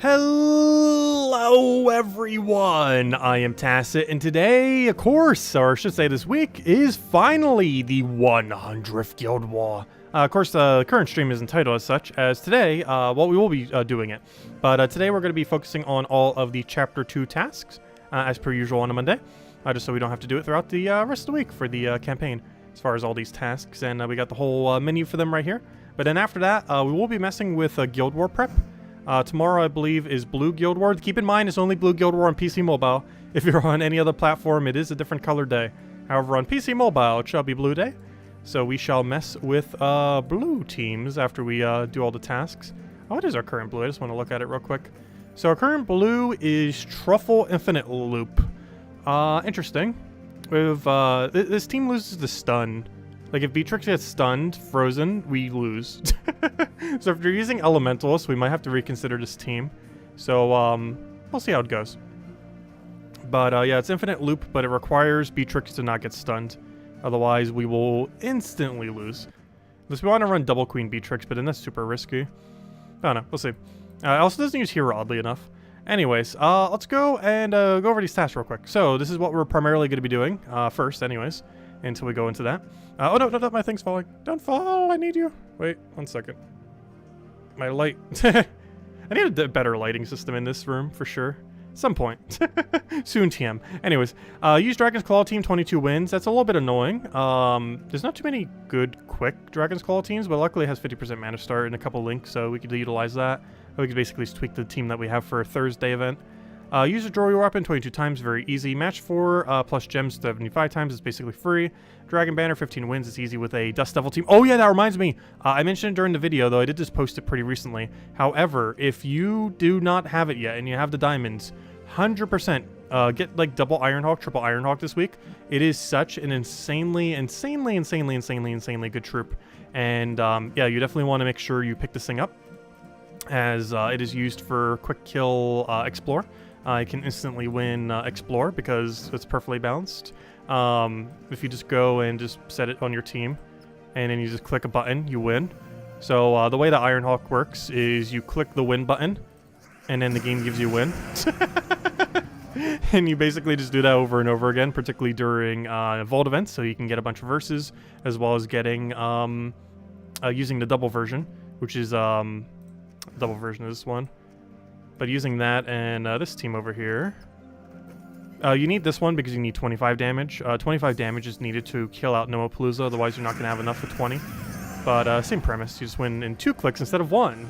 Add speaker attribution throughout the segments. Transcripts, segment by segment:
Speaker 1: Hello everyone, I am Tacit, and today, of course, or I should say this week, is finally the 100th Guild War. Of course, the current stream isn't titled as such, as today, well, we will be doing it. But today we're going to be focusing on all of the Chapter 2 tasks, as per usual on a Monday, just so we don't have to do it throughout the rest of the week for the campaign, as far as all these tasks, and we got the whole menu for them right here. But then after that, we will be messing with Guild War prep. Tomorrow, I believe, is Blue Guild War. Keep in mind, it's only Blue Guild War on PC Mobile. If you're on any other platform, it is a different color day. However, on PC Mobile, it shall be Blue Day. So we shall mess with blue teams after we do all the tasks. Oh, what is our current blue? I just want to look at it real quick. So our current blue is Truffle Infinite Loop. Interesting. With this team loses the stun. Like, if Beatrix gets stunned, frozen, we lose. So if you're using Elementalists, we might have to reconsider this team. So, we'll see how it goes. But, yeah, it's Infinite Loop, but it requires Beatrix to not get stunned. Otherwise, we will instantly lose. Unless we want to run Double Queen Beatrix, but then that's super risky. I don't know, we'll see. It also doesn't use Hero, oddly enough. Anyways, let's go and go over these tasks real quick. So, this is what we're primarily going to be doing, first, anyways. Until we go into that. Oh no, my thing's falling. Don't fall, I need you. Wait, 1 second. My light. I need a better lighting system in this room, for sure. Some point. Soon, TM. Anyways, use Dragon's Claw team, 22 wins. That's a little bit annoying. There's not too many good, quick Dragon's Claw teams, but luckily it has 50% mana start and a couple links, so we could utilize that. We could basically just tweak the team that we have for a Thursday event. Use a draw your weapon 22 times, very easy. Match 4 plus gems 75 times is basically free. Dragon Banner 15 wins, it's easy with a Dust Devil team. Oh yeah, that reminds me. I mentioned it during the video, though I did just post it pretty recently. However, if you do not have it yet and you have the diamonds, 100% get like double Ironhawk, triple Ironhawk this week. It is such an insanely good troop. And yeah, you definitely want to make sure you pick this thing up, as it is used for quick kill Explore. You can instantly win Explore because it's perfectly balanced. If you just go and just set it on your team, and then you just click a button, you win. So the way that Ironhawk works is you click the win button, and then the game gives you a win. And you basically just do that over and over again, particularly during Vault events, so you can get a bunch of verses, as well as getting using the double version, which is double version of this one. But using that and this team over here, you need this one because you need 25 damage. 25 damage is needed to kill out Nomopalooza, otherwise you're not going to have enough for 20. But same premise, you just win in 2 clicks instead of 1.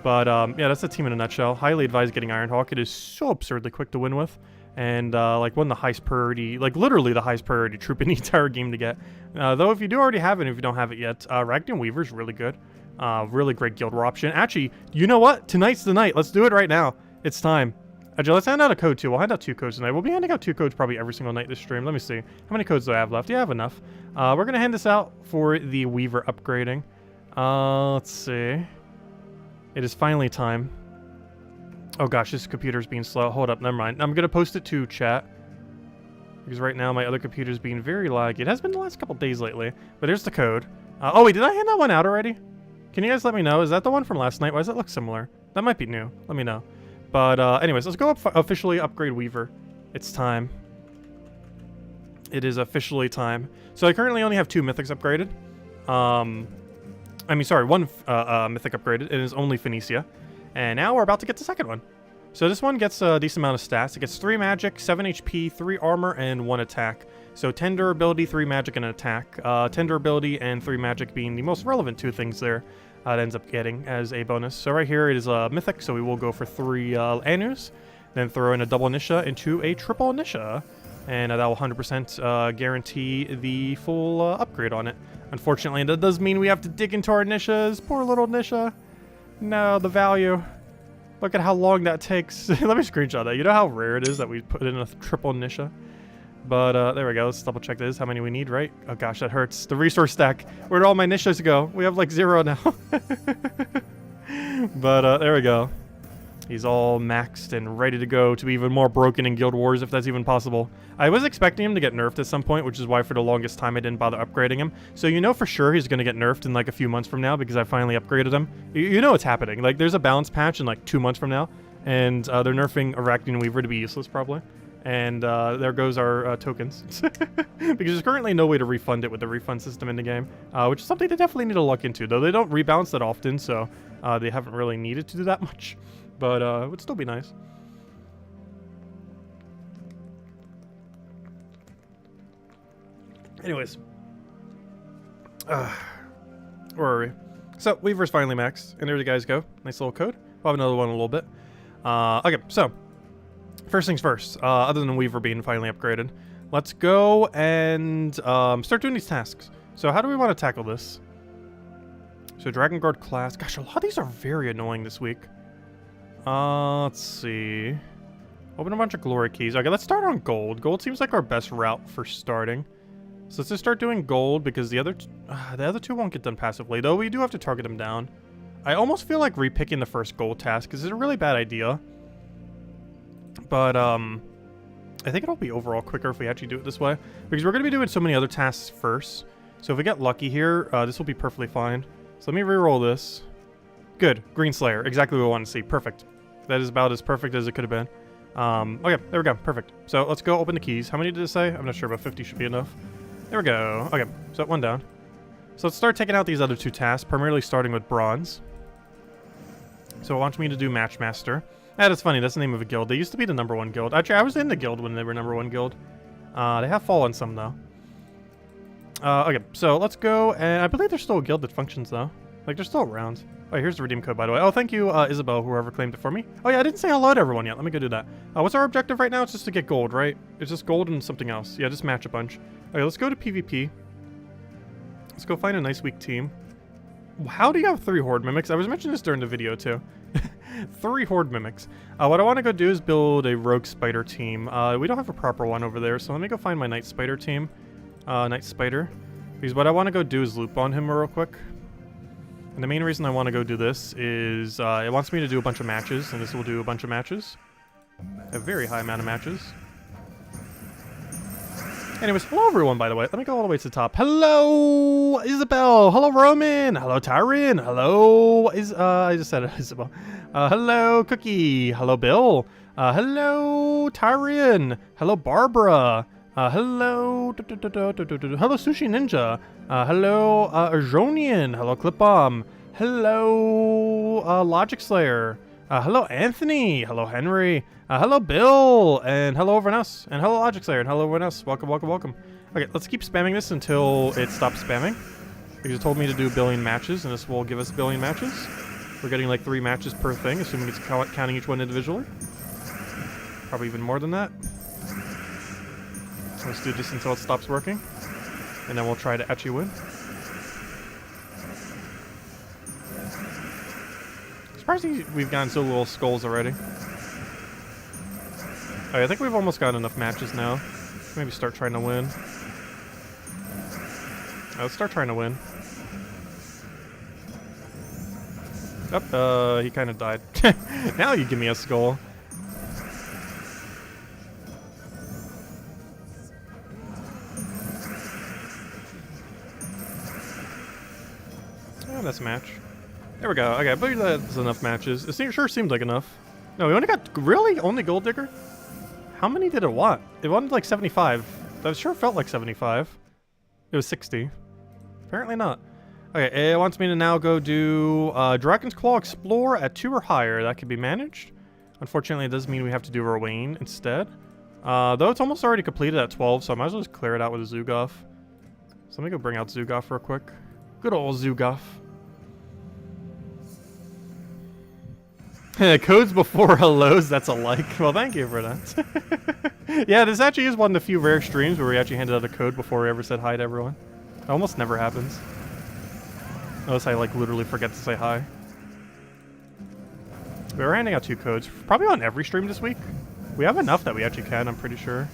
Speaker 1: But yeah, that's the team in a nutshell. Highly advise getting Ironhawk. It is so absurdly quick to win with. And like one of the highest priority, like literally the highest priority troop in the entire game to get. Though if you do already have it, if you don't have it yet, Ragnar Weaver is really good. Really great Guild War option. Actually, you know what? Tonight's the night. Let's do it right now. It's time. Actually, let's hand out a code too. We'll hand out 2 codes tonight. We'll be handing out 2 codes probably every single night this stream. Let me see. How many codes do I have left? Yeah, I have enough. We're going to hand this out for the Weaver upgrading. Let's see. It is finally time. Oh gosh, this computer's being slow. Hold up, never mind. I'm going to post it to chat, because right now my other computer's being very laggy. It has been the last couple days lately. But here's the code. Oh wait, did I hand that one out already? Can you guys let me know? Is that the one from last night? Why does that look similar? That might be new. Let me know. But anyways, let's go officially upgrade Weaver. It's time. It is officially time. So I currently only have 2 mythics upgraded. I mean, sorry, 1 mythic upgraded. It is only Phoenicia. And now we're about to get the second one. So this one gets a decent amount of stats. It gets 3 magic, 7 HP, 3 armor, and 1 attack. So 10 durability, 3 magic, and an attack. 10 durability and 3 magic being the most relevant 2 things there. It ends up getting as a bonus. So right here it is a mythic, so we will go for 3 Anus, then throw in a double Nisha into a triple Nisha, and that will 100% guarantee the full upgrade on it. Unfortunately, that does mean we have to dig into our Nishas. Poor little Nisha. No, the value. Look at how long that takes. Let me screenshot that. You know how rare it is that we put in a triple Nisha? But there we go. Let's double check this. How many we need, right? Oh gosh, that hurts. The resource stack. Where did all my Nishas go? We have like 0 now. But there we go. He's all maxed and ready to go to be even more broken in Guild Wars, if that's even possible. I was expecting him to get nerfed at some point, which is why for the longest time I didn't bother upgrading him. So you know for sure he's going to get nerfed in like a few months from now because I finally upgraded him. You know what's happening. Like there's a balance patch in like 2 months from now. and they're nerfing Arachne Weaver to be useless, probably. And there goes our tokens. Because there's currently no way to refund it with the refund system in the game, which is something they definitely need to look into, though they don't rebalance that often, so they haven't really needed to do that much. But it would still be nice. Anyways. Where are we? So, Weaver's finally maxed, and there you guys go. Nice little code. We'll have another one in a little bit. Okay, so, first things first, other than Weaver being finally upgraded, let's go and start doing these tasks. So how do we want to tackle this? So Dragon Guard class. Gosh, a lot of these are very annoying this week. Let's see. Open a bunch of glory keys. Okay, let's start on gold. Gold seems like our best route for starting. So let's just start doing gold because the other two won't get done passively, though we do have to target them down. I almost feel like repicking the first gold task because it's a really bad idea. But I think it'll be overall quicker if we actually do it this way, because we're going to be doing so many other tasks first. So if we get lucky here, this will be perfectly fine. So let me reroll this. Good. Green Slayer. Exactly what we want to see. Perfect. That is about as perfect as it could have been. Okay, there we go. Perfect. So let's go open the keys. How many did it say? I'm not sure, but 50 should be enough. There we go. Okay, so one down. So let's start taking out these other two tasks, primarily starting with bronze. So it wants me to do Matchmaster. That is funny. That's the name of a guild. They used to be the #1 guild. Actually, I was in the guild when they were #1 guild. They have fallen some, though. Okay, so let's go. And I believe there's still a guild that functions, though. Like, they're still around. Oh, here's the redeem code, by the way. Oh, thank you, Isabel, whoever claimed it for me. Oh, yeah, I didn't say hello to everyone yet. Let me go do that. What's our objective right now? It's just to get gold, right? It's just gold and something else. Yeah, just match a bunch. Okay, let's go to PvP. Let's go find a nice weak team. How do you have 3 Horde Mimics? I was mentioning this during the video, too. 3 Horde Mimics. What I want to go do is build a Rogue Spider team. We don't have a proper one over there, so let me go find my Night Spider team. Night Spider. Because what I want to go do is loop on him real quick. And the main reason I want to go do this is it wants me to do a bunch of matches, and this will do a bunch of matches. A very high amount of matches. Anyways, hello everyone, by the way. Let me go all the way to the top. Hello, Isabel. Hello, Roman. Hello, Tyrion. Hello, I just said it, Isabel. Hello, Cookie. Hello, Bill. Hello, Tyrion. Hello, Barbara. Hello, hello, Sushi Ninja. Hello, Arjonian. Hello, Clipbomb. Hello, Logic Slayer. Hello, Anthony. Hello, Henry. Hello, Bill. And hello, everyone else. And hello, Logic Slayer. And hello, everyone else. Welcome, welcome, welcome. Okay, let's keep spamming this until it stops spamming. Because it told me to do 1 billion matches, and this will give us 1 billion matches. We're getting like 3 matches per thing, assuming it's counting each one individually. Probably even more than that. Let's do this until it stops working. And then we'll try to actually win. Surprising we've gotten so little skulls already. Okay, I think we've almost got enough matches now. Maybe start trying to win. Let's start trying to win. Oh, he kind of died. Now you give me a skull. Oh, that's a match. There we go. Okay, I believe that's enough matches. It sure seemed like enough. No, we only got... Really? Only Gold Digger? How many did it want? It wanted like 75. That sure felt like 75. It was 60. Apparently not. Okay, it wants me to now go do Dragon's Claw Explore at 2 or higher. That can be managed. Unfortunately, it does mean we have to do Rowain instead. Though it's almost already completed at 12, so I might as well just clear it out with a Zugoff. So let me go bring out Zugoff real quick. Good old Zugoff. Codes before hellos, that's a like. Well, thank you for that. Yeah, this actually is one of the few rare streams where we actually handed out a code before we ever said hi to everyone. It almost never happens. Unless I, like, literally forget to say hi. We were handing out 2 codes. Probably on every stream this week. We have enough that we actually can, I'm pretty sure.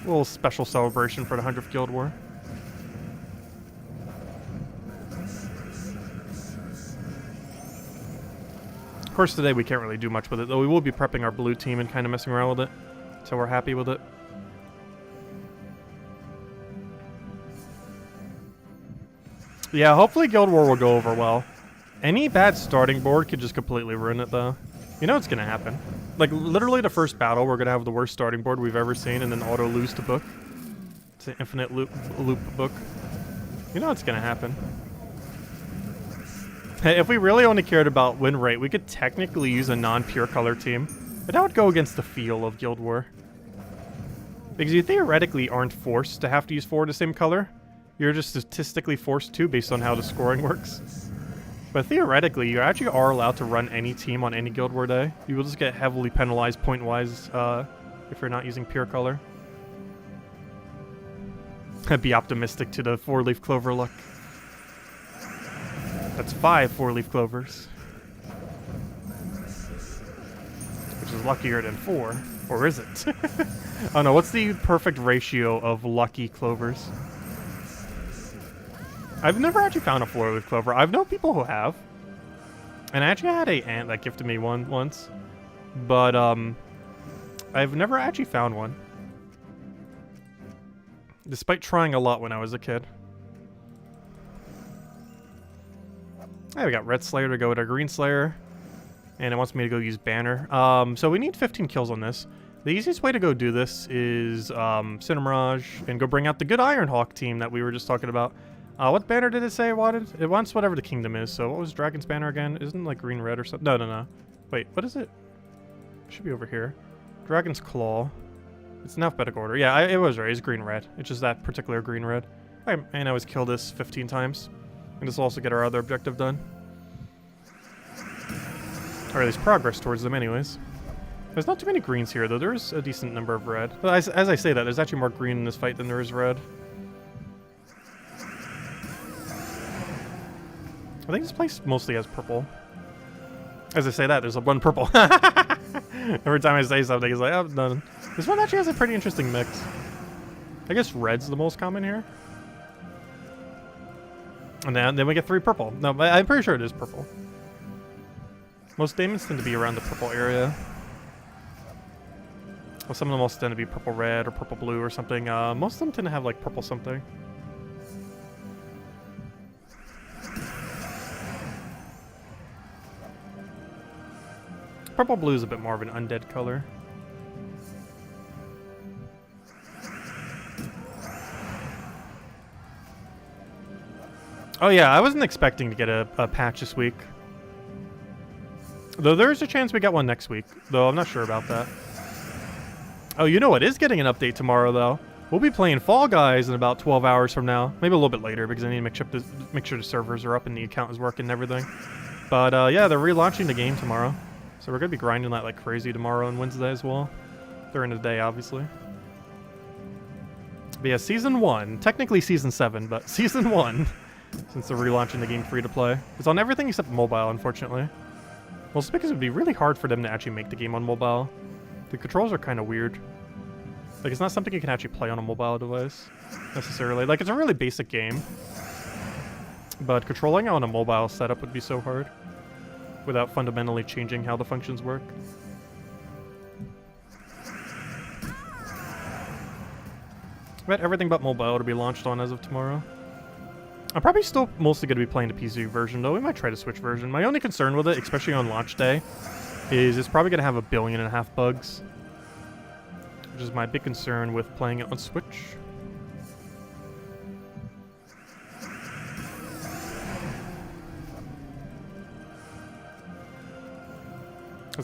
Speaker 1: A little special celebration for the 100th Guild War. Of course, today we can't really do much with it, though we will be prepping our blue team and kind of messing around with it. So we're happy with it. Yeah, hopefully Guild War will go over well. Any bad starting board could just completely ruin it, though. You know what's gonna happen. Like, literally the first battle, we're gonna have the worst starting board we've ever seen and then auto-lose to book. It's an infinite loop book. You know what's gonna happen. Hey, if we really only cared about win rate, we could technically use a non-pure color team. But that would go against the feel of Guild War. Because you theoretically aren't forced to have to use 4 of the same color. You're just statistically forced to based on how the scoring works. But theoretically, you actually are allowed to run any team on any Guild War day. You will just get heavily penalized point-wise if you're not using pure color. I'd be optimistic to the 4-leaf clover luck. That's 5 4-leaf clovers. Which is luckier than 4. Or is it? Oh no, what's the perfect ratio of lucky clovers? I've never actually found a 4-leaf clover. I've known people who have. And I actually had a aunt that gifted me one once. But, I've never actually found one. Despite trying a lot when I was a kid. Hey, we got Red Slayer to go with our Green Slayer. And it wants me to go use Banner. So we need 15 kills on this. The easiest way to go do this is Cinemirage and go bring out the good Ironhawk team that we were just talking about. What banner did it say it wanted? It wants whatever the kingdom is. So what was Dragon's banner again? Isn't it like green, red or something? No, no, no. Wait, what is it? It should be over here. Dragon's Claw. It's in alphabetical order. Yeah, it was right. It's green, red. It's just that particular green, red. Alright, and I always kill this 15 times. And this will also get our other objective done. Or at least progress towards them anyways. There's not too many greens here, though. There is a decent number of red. But as I say that, there's actually more green in this fight than there is red. I think this place mostly has purple. As I say that, there's one purple. Every time I say something, it's like, oh, none. This one actually has a pretty interesting mix. I guess red's the most common here. And then we get 3 purple. No, I'm pretty sure it is purple. Most daemons tend to be around the purple area. Well, some of them also tend to be purple red or purple blue or something. Most of them tend to have like purple something. Purple blue is a bit more of an undead color. Oh yeah, I wasn't expecting to get a patch this week. Though there's a chance we get one next week, though I'm not sure about that. Oh, you know what is getting an update tomorrow, though? We'll be playing Fall Guys in about 12 hours from now. Maybe a little bit later, because I need to make sure the servers are up and the account is working and everything. But yeah, they're relaunching the game tomorrow. So we're going to be grinding that like crazy tomorrow and Wednesday as well. During the day, obviously. But yeah, Season 1. Technically Season 7, but Season 1. Since they're relaunching the game free to play. It's on everything except mobile, unfortunately. Well, it's because it would be really hard for them to actually make the game on mobile. The controls are kind of weird. Like, it's not something you can actually play on a mobile device, necessarily. Like, it's a really basic game. But controlling it on a mobile setup would be so hard. Without fundamentally changing how the functions work. But everything but mobile to be launched on as of tomorrow. I'm probably still mostly going to be playing the PC version, though. We might try the Switch version. My only concern with it, especially on launch day, is it's probably going to have 1.5 billion bugs. Which is my big concern with playing it on Switch.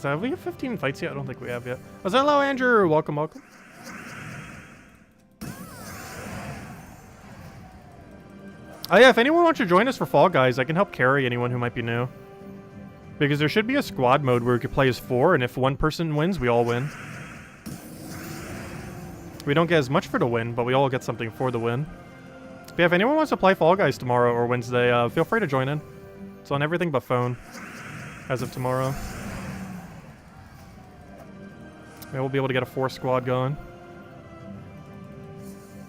Speaker 1: Have we got 15 fights yet? I don't think we have yet. Oh, hello, Andrew! Welcome, welcome. Oh yeah, if anyone wants to join us for Fall Guys, I can help carry anyone who might be new. Because there should be a squad mode where we could play as 4, and if one person wins, we all win. We don't get as much for the win, but we all get something for the win. But yeah, if anyone wants to play Fall Guys tomorrow or Wednesday, feel free to join in. It's on everything but phone, as of tomorrow. Yeah, we'll be able to get a 4 squad going.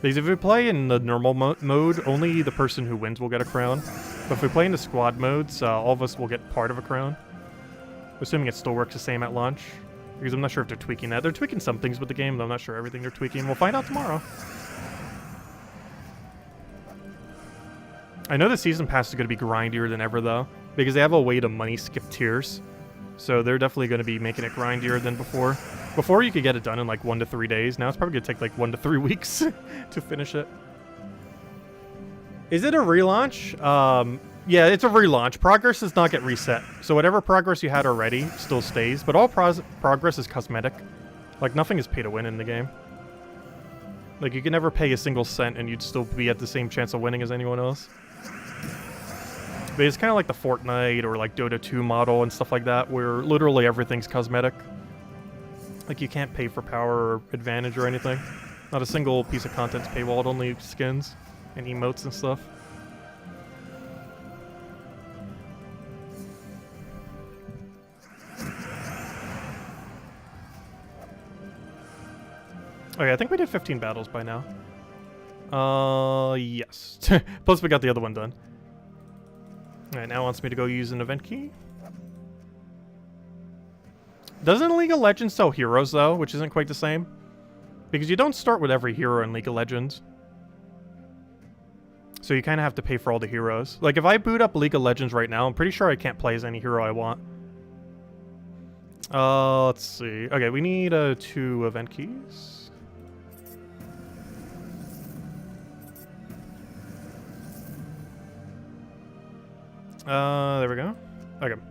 Speaker 1: Because if we play in the normal mode, only the person who wins will get a crown. But if we play in the squad modes, all of us will get part of a crown. Assuming it still works the same at launch. Because I'm not sure if they're tweaking that. They're tweaking some things with the game, though I'm not sure everything they're tweaking. We'll find out tomorrow. I know the season pass is going to be grindier than ever, though. because they have a way to money skip tiers. So they're definitely going to be making it grindier than before. Before you could get it done in like 1 to 3 days. Now it's probably going to take like 1 to 3 weeks to finish it. Is it a relaunch? Yeah, it's a relaunch. Progress does not get reset. So whatever progress you had already still stays. But all progress is cosmetic. Like nothing is pay to win in the game. Like you can never pay a single cent and you'd still be at the same chance of winning as anyone else. But it's kind of like the Fortnite or like Dota 2 model and stuff like that, where literally everything's cosmetic. Like you can't pay for power or advantage or anything. Not a single piece of content's paywalled, only skins and emotes and stuff. Okay, I think we did 15 battles by now. Yes. Plus we got the other one done. Alright, now it wants me to go use an event key. Doesn't League of Legends sell heroes, though, which isn't quite the same? Because you don't start with every hero in League of Legends. So you kind of have to pay for all the heroes. Like, if I boot up League of Legends right now, I'm pretty sure I can't play as any hero I want. Let's see. Okay, we need 2 event keys. There we go. Okay.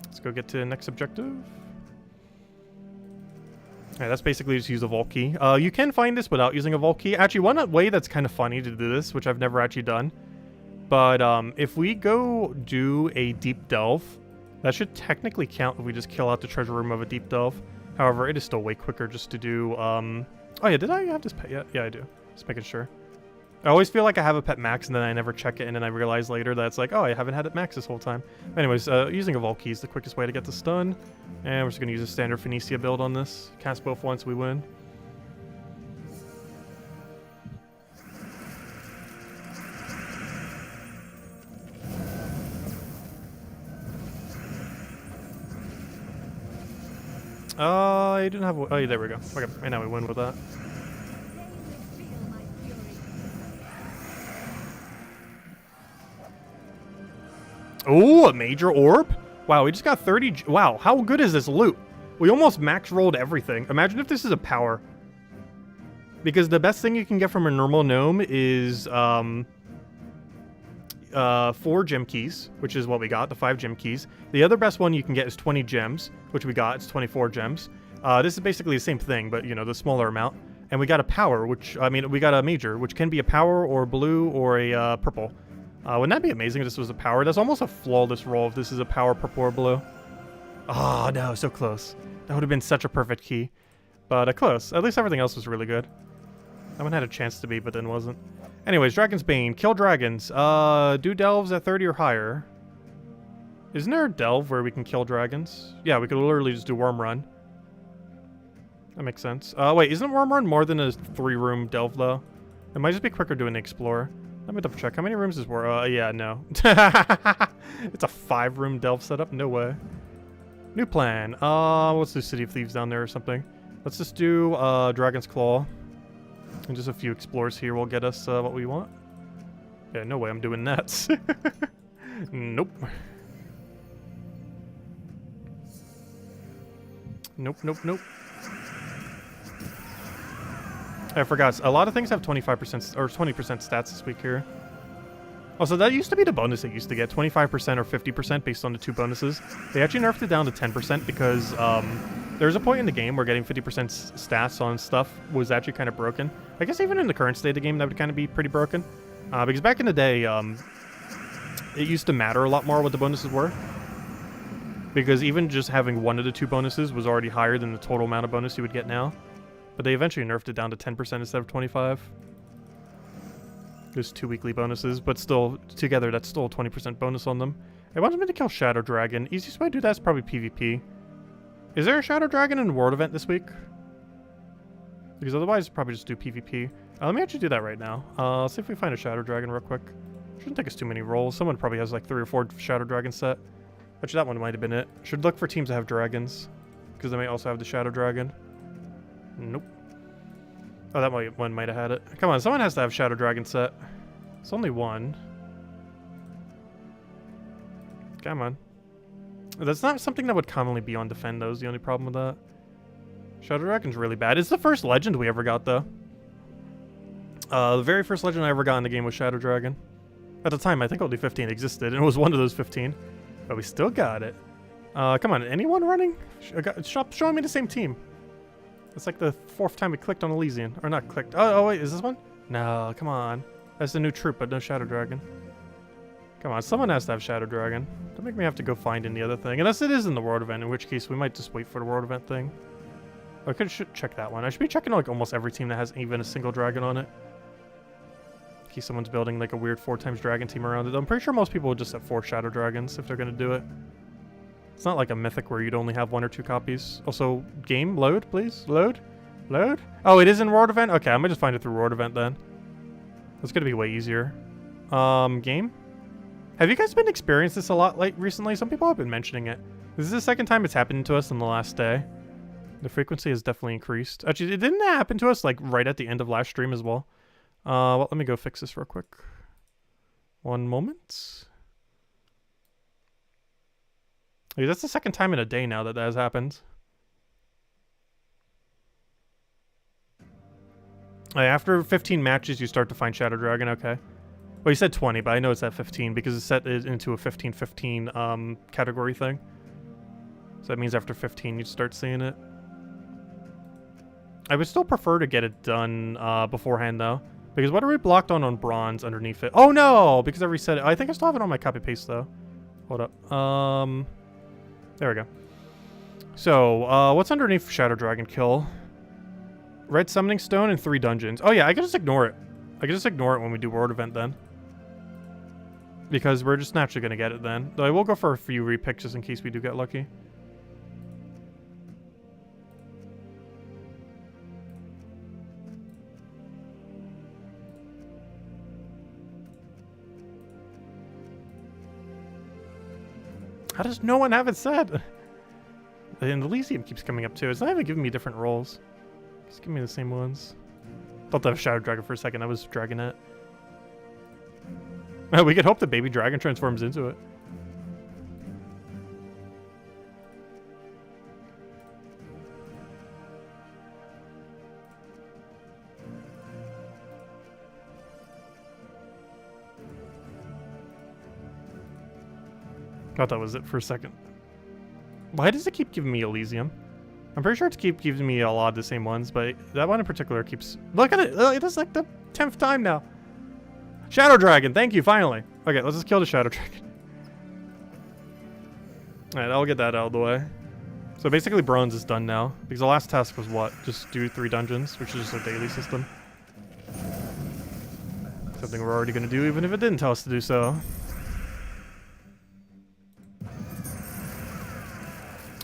Speaker 1: Let's go get to the next objective. Alright, that's basically just use a vault key. You can find this without using a vault key. Actually, one way that's kind of funny to do this, which I've never actually done. But, if we go do a deep delve, that should technically count if we just kill out the treasure room of a deep delve. However, it is still way quicker just to do, Oh yeah, did I have this pet yet? Yeah, I do. Just making sure. I always feel like I have a pet max and then I never check it and then I realize later that it's like, oh, I haven't had it max this whole time. Anyways, using a vault key is the quickest way to get the stun. And we're just going to use a standard Phoenicia build on this. Cast both once, we win. I didn't have... Oh, yeah, there we go. Okay, right now we win with that. Oh, a major orb? Wow, we just got 30... Wow, how good is this loot? We almost max rolled everything. Imagine if this is a power. Because the best thing you can get from a normal gnome is 4 gem keys, which is what we got, the 5 gem keys. The other best one you can get is 20 gems, which we got. It's 24 gems. This is basically the same thing, but, you know, the smaller amount. And we got a power, which, I mean, we got a major, which can be a power or blue or a purple. Wouldn't that be amazing if this was a power? That's almost a flawless roll if this is a power, purple, or blue. Oh, no, so close. That would have been such a perfect key. But close. At least everything else was really good. That one had a chance to be, but then wasn't. Anyways, Dragon's Bane. Kill dragons. Do delves at 30 or higher. Isn't there a delve where we can kill dragons? Yeah, we could literally just do Worm Run. That makes sense. Wait, isn't Worm Run more than a 3-room delve, though? It might just be quicker doing the Explorer. Let me double check. How many rooms is War? Yeah, no. It's a 5-room delve setup? No way. New plan. Let's do City of Thieves down there or something. Let's just do Dragon's Claw. And just a few explorers here will get us what we want. Yeah, no way I'm doing that. Nope. Nope, nope, nope. I forgot. A lot of things have 25% or 20% stats this week here. Also, that used to be the bonus I used to get, 25% or 50% based on the 2 bonuses. They actually nerfed it down to 10% because there's a point in the game where getting 50% stats on stuff was actually kind of broken. I guess even in the current state of the game, that would kind of be pretty broken. Because back in the day, it used to matter a lot more what the bonuses were. Because even just having one of the 2 bonuses was already higher than the total amount of bonus you would get now. But they eventually nerfed it down to 10% instead of 25%. There's 2 weekly bonuses, but still, together, that's still a 20% bonus on them. It wants me to kill Shadow Dragon. Easiest way to do that is probably PvP. Is there a Shadow Dragon in the World event this week? Because otherwise, probably just do PvP. Let me actually do that right now. Let's see if we find a Shadow Dragon real quick. Shouldn't take us too many rolls. Someone probably has like 3 or 4 Shadow Dragon set. Actually, that one might have been it. Should look for teams that have dragons. Because they may also have the Shadow Dragon. Nope. Oh, that one might have had it. Come on, someone has to have Shadow Dragon set. It's only one. Come on. That's not something that would commonly be on defend, though, is the only problem with that. Shadow Dragon's really bad. It's the first legend we ever got, though. The very first legend I ever got in the game was Shadow Dragon. At the time, I think only 15 existed, and it was one of those 15. But we still got it. Come on, anyone running? Stop showing me the same team. It's like the 4th time we clicked on Elysian. Or not clicked. Oh, wait, is this one? No, come on. That's the new troop, but no Shadow Dragon. Come on, someone has to have Shadow Dragon. Don't make me have to go find any other thing. Unless it is in the world event, in which case we might just wait for the world event thing. I should check that one. I should be checking like almost every team that has even a single dragon on it. In case someone's building like a weird 4x dragon team around it. I'm pretty sure most people would just have 4 Shadow Dragons if they're going to do it. It's not like a mythic where you'd only have 1 or 2 copies. Also, game, load, please. Load? Load? Oh, it is in world event? Okay, I might just find it through world event then. That's going to be way easier. Game? Have you guys been experiencing this a lot recently? Some people have been mentioning it. This is the 2nd time it's happened to us in the last day. The frequency has definitely increased. Actually, it didn't happen to us like right at the end of last stream as well. Well, let me go fix this real quick. One moment. Hey, that's the 2nd time in a day now that has happened. After 15 matches, you start to find Shadow Dragon. Okay. Well, you said 20, but I know it's at 15 because it's set into a 15-15 category thing. So that means after 15, you start seeing it. I would still prefer to get it done beforehand, though. Because what are we blocked on bronze underneath it? Oh, no! Because I reset it. I think I still have it on my copy-paste, though. Hold up. There we go. So, what's underneath Shadow Dragon kill? Red Summoning Stone and 3 dungeons. Oh, yeah, I can just ignore it. I can just ignore it when we do World Event, then. Because we're just naturally going to get it, then. Though I will go for a few repicks just in case we do get lucky. How does no one have it set? And Elysium keeps coming up too. It's not even giving me different rolls. It's giving me the same ones. Thought that was Shadow Dragon for a second. I was Dragonette. We could hope the baby dragon transforms into it. Thought that was it for a second. Why does it keep giving me Elysium? I'm pretty sure it keeps giving me a lot of the same ones, but that one in particular keeps... Look at it! It's like the 10th time now. Shadow Dragon! Thank you, finally! Okay, let's just kill the Shadow Dragon. Alright, I'll get that out of the way. So basically bronze is done now. Because the last task was what? Just do 3 dungeons, which is just a daily system. Something we're already going to do, even if it didn't tell us to do so.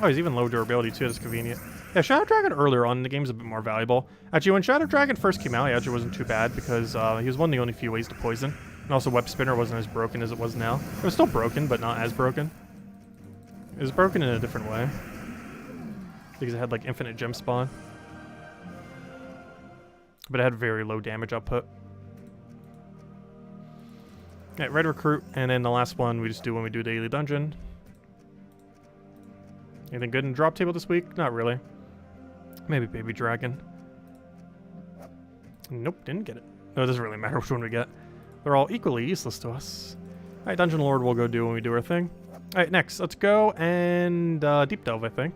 Speaker 1: Oh, he's even low durability too, that's convenient. Yeah, Shadow Dragon earlier on in the game is a bit more valuable. Actually, when Shadow Dragon first came out, he actually wasn't too bad because he was one of the only few ways to poison. And also Web Spinner wasn't as broken as it was now. It was still broken, but not as broken. It was broken in a different way. Because it had like infinite gem spawn. But it had very low damage output. Yeah, Red Recruit, and then the last one we just do when we do Daily Dungeon. Anything good in drop table this week? Not really. Maybe Baby Dragon. Nope, didn't get it. No, it doesn't really matter which one we get. They're all equally useless to us. Alright, Dungeon Lord we'll go do when we do our thing. Alright, next, let's go and Deep Delve, I think.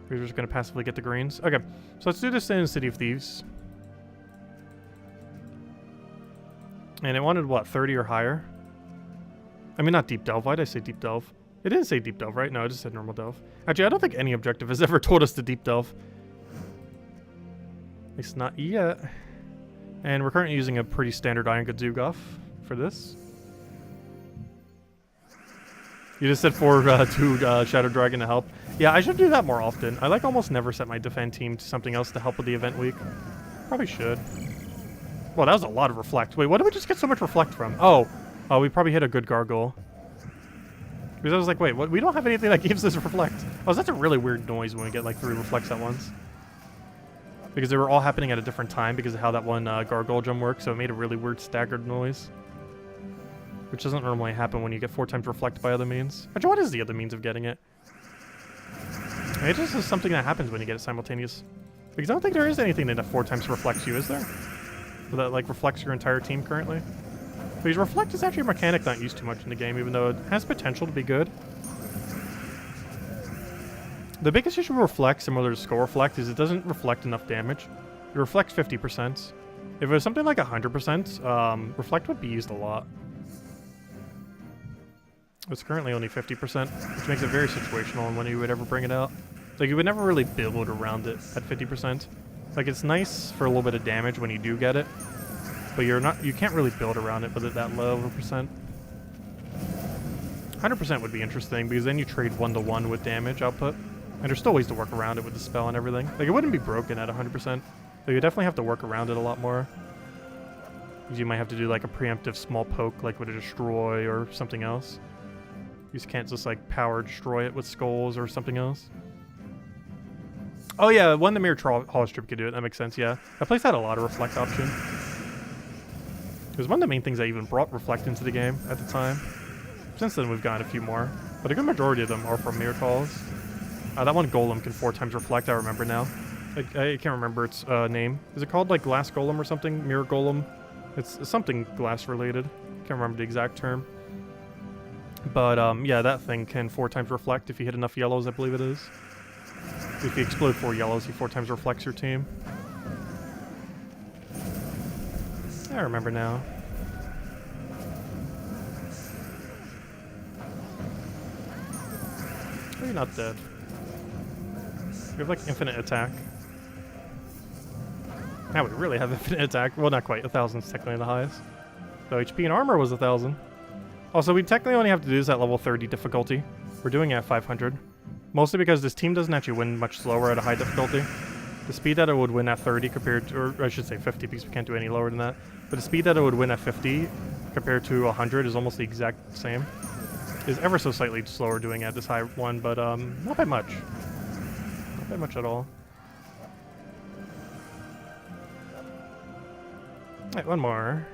Speaker 1: We're just going to passively get the greens. Okay, so let's do this in City of Thieves. And it wanted, what, 30 or higher? I mean, not Deep Delve. Why did I say Deep Delve? It didn't say Deep Delve, right? No, I just said Normal Delve. Actually, I don't think any objective has ever told us to Deep Delve. At least not yet. And we're currently using a pretty standard Iron Gadzugoff for this. You just said for 2 Shadow Dragon to help. Yeah, I should do that more often. I like almost never set my defend team to something else to help with the event week. Probably should. Well, that was a lot of Reflect. Wait, what did we just get so much Reflect from? Oh, we probably hit a good Gargoyle. Because I was like, wait, what? We don't have anything that gives us Reflect. Oh, that's a really weird noise when we get like 3 Reflects at once. Because they were all happening at a different time because of how that one Gargoyle Gem works, so it made a really weird staggered noise. which doesn't normally happen when you get 4 times reflect by other means. Actually, what is the other means of getting it? It just is something that happens when you get it simultaneous. Because I don't think there is anything that 4 times reflects you, is there? That like reflects your entire team currently. Because reflect is actually a mechanic not used too much in the game, even though it has potential to be good. The biggest issue with reflect, similar to skull reflect, is it doesn't reflect enough damage. It reflects 50%. If it was something like 100%, reflect would be used a lot. It's currently only 50%, which makes it very situational on when you would ever bring it out. Like, you would never really build around it at 50%. Like, it's nice for a little bit of damage when you do get it, but you can't really build around it with it that low of a percent. 100% would be interesting, because then you trade 1-to-1 with damage output, and there's still ways to work around it with the spell and everything. Like, it wouldn't be broken at 100%, so you definitely have to work around it a lot more. Because you might have to do, like, a preemptive small poke, like with a destroy or something else. You just can't just, like, power destroy it with skulls or something else. Oh yeah, when the Mirror Hollow Strip could do it, that makes sense, yeah. That place had a lot of reflect option. It was one of the main things that even brought reflect into the game at the time. Since then we've gotten a few more, but a good majority of them are from Mirror Halls. That one Golem can 4 times reflect, I remember now. I can't remember its name. Is it called like Glass Golem or something? Mirror Golem? It's something glass related. Can't remember the exact term. But yeah, that thing can 4 times reflect if you hit enough yellows, I believe it is. If you explode 4 yellows, he 4 times reflects your team. I remember now. Oh, you're not dead. You have like infinite attack. Now we really have infinite attack. Well, not quite. 1,000 is technically the highest. So HP and armor was 1,000. Also, we technically only have to do this at level 30 difficulty. We're doing it at 500. Mostly because this team doesn't actually win much slower at a high difficulty. The speed that it would win at 30 compared to, or I should say 50 because we can't do any lower than that. But the speed that it would win at 50 compared to 100 is almost the exact same. Is ever so slightly slower doing it at this high one, but not by much. Not by much at all. Alright, one more.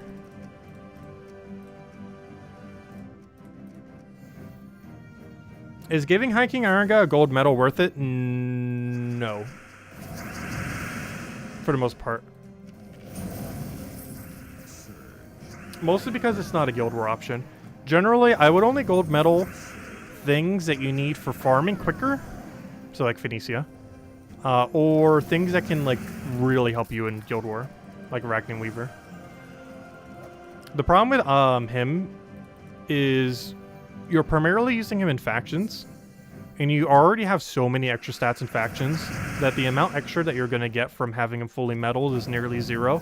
Speaker 1: Is giving High King Ironga a gold medal worth it? No. For the most part. Mostly because it's not a Guild War option. Generally, I would only gold medal things that you need for farming quicker. So like Phoenicia. Or things that can like really help you in Guild War. Like Ragnar Weaver. The problem with him is you're primarily using him in factions, and you already have so many extra stats in factions that the amount extra that you're going to get from having him fully medaled is nearly 0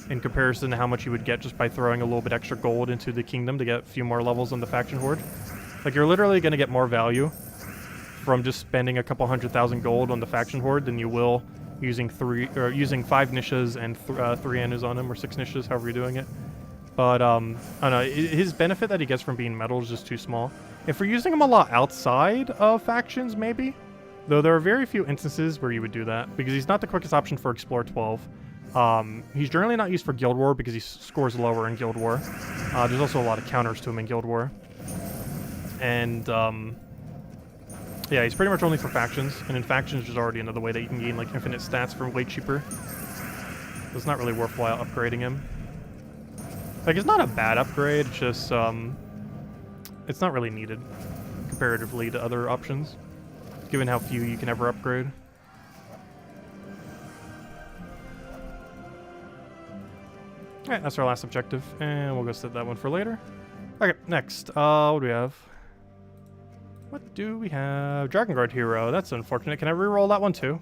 Speaker 1: in comparison to how much you would get just by throwing a little bit extra gold into the kingdom to get a few more levels on the faction horde. Like, you're literally going to get more value from just spending a couple 100,000 gold on the faction horde than you will using 5 niches and 3 Anus on him, or 6 niches, however you're doing it. But, I don't know, his benefit that he gets from being medaled is just too small. If we're using him a lot outside of factions, maybe. Though there are very few instances where you would do that, because he's not the quickest option for Explore 12. He's generally not used for Guild War because he scores lower in Guild War. There's also a lot of counters to him in Guild War. And, yeah, he's pretty much only for factions. And in factions, there's already another way that you can gain, like, infinite stats for way cheaper. So it's not really worthwhile upgrading him. Like, it's not a bad upgrade, it's just, it's not really needed comparatively to other options, given how few you can ever upgrade. Alright, that's our last objective, and we'll go set that one for later. Okay, next, what do we have? What do we have? Dragon Guard hero, that's unfortunate. Can I reroll that one too?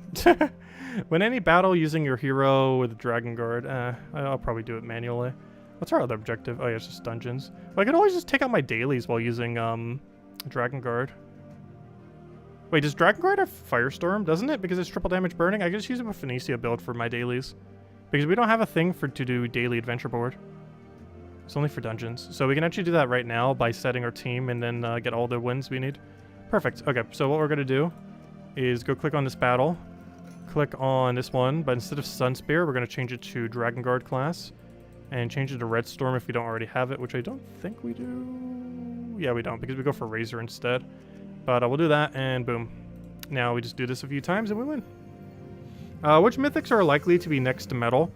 Speaker 1: When any battle using your hero with Dragon Guard, I'll probably do it manually. What's our other objective? Oh yeah, it's just dungeons. Well, I could always just take out my dailies while using Dragon Guard. Wait, does Dragon Guard have Firestorm? Doesn't it? Because it's triple damage burning? I could just use it with Phoenicia build for my dailies. Because we don't have a thing to do daily adventure board. It's only for dungeons. So we can actually do that right now by setting our team and then get all the wins we need. Perfect. Okay, so what we're going to do is go click on this battle. Click on this one, but instead of Sun Spear, we're going to change it to Dragon Guard class. And change it to Red Storm if we don't already have it, which I don't think we do. Yeah, we don't, because we go for Razor instead. But we'll do that, and boom. Now we just do this a few times, and we win. Which mythics are likely to be next to Metal?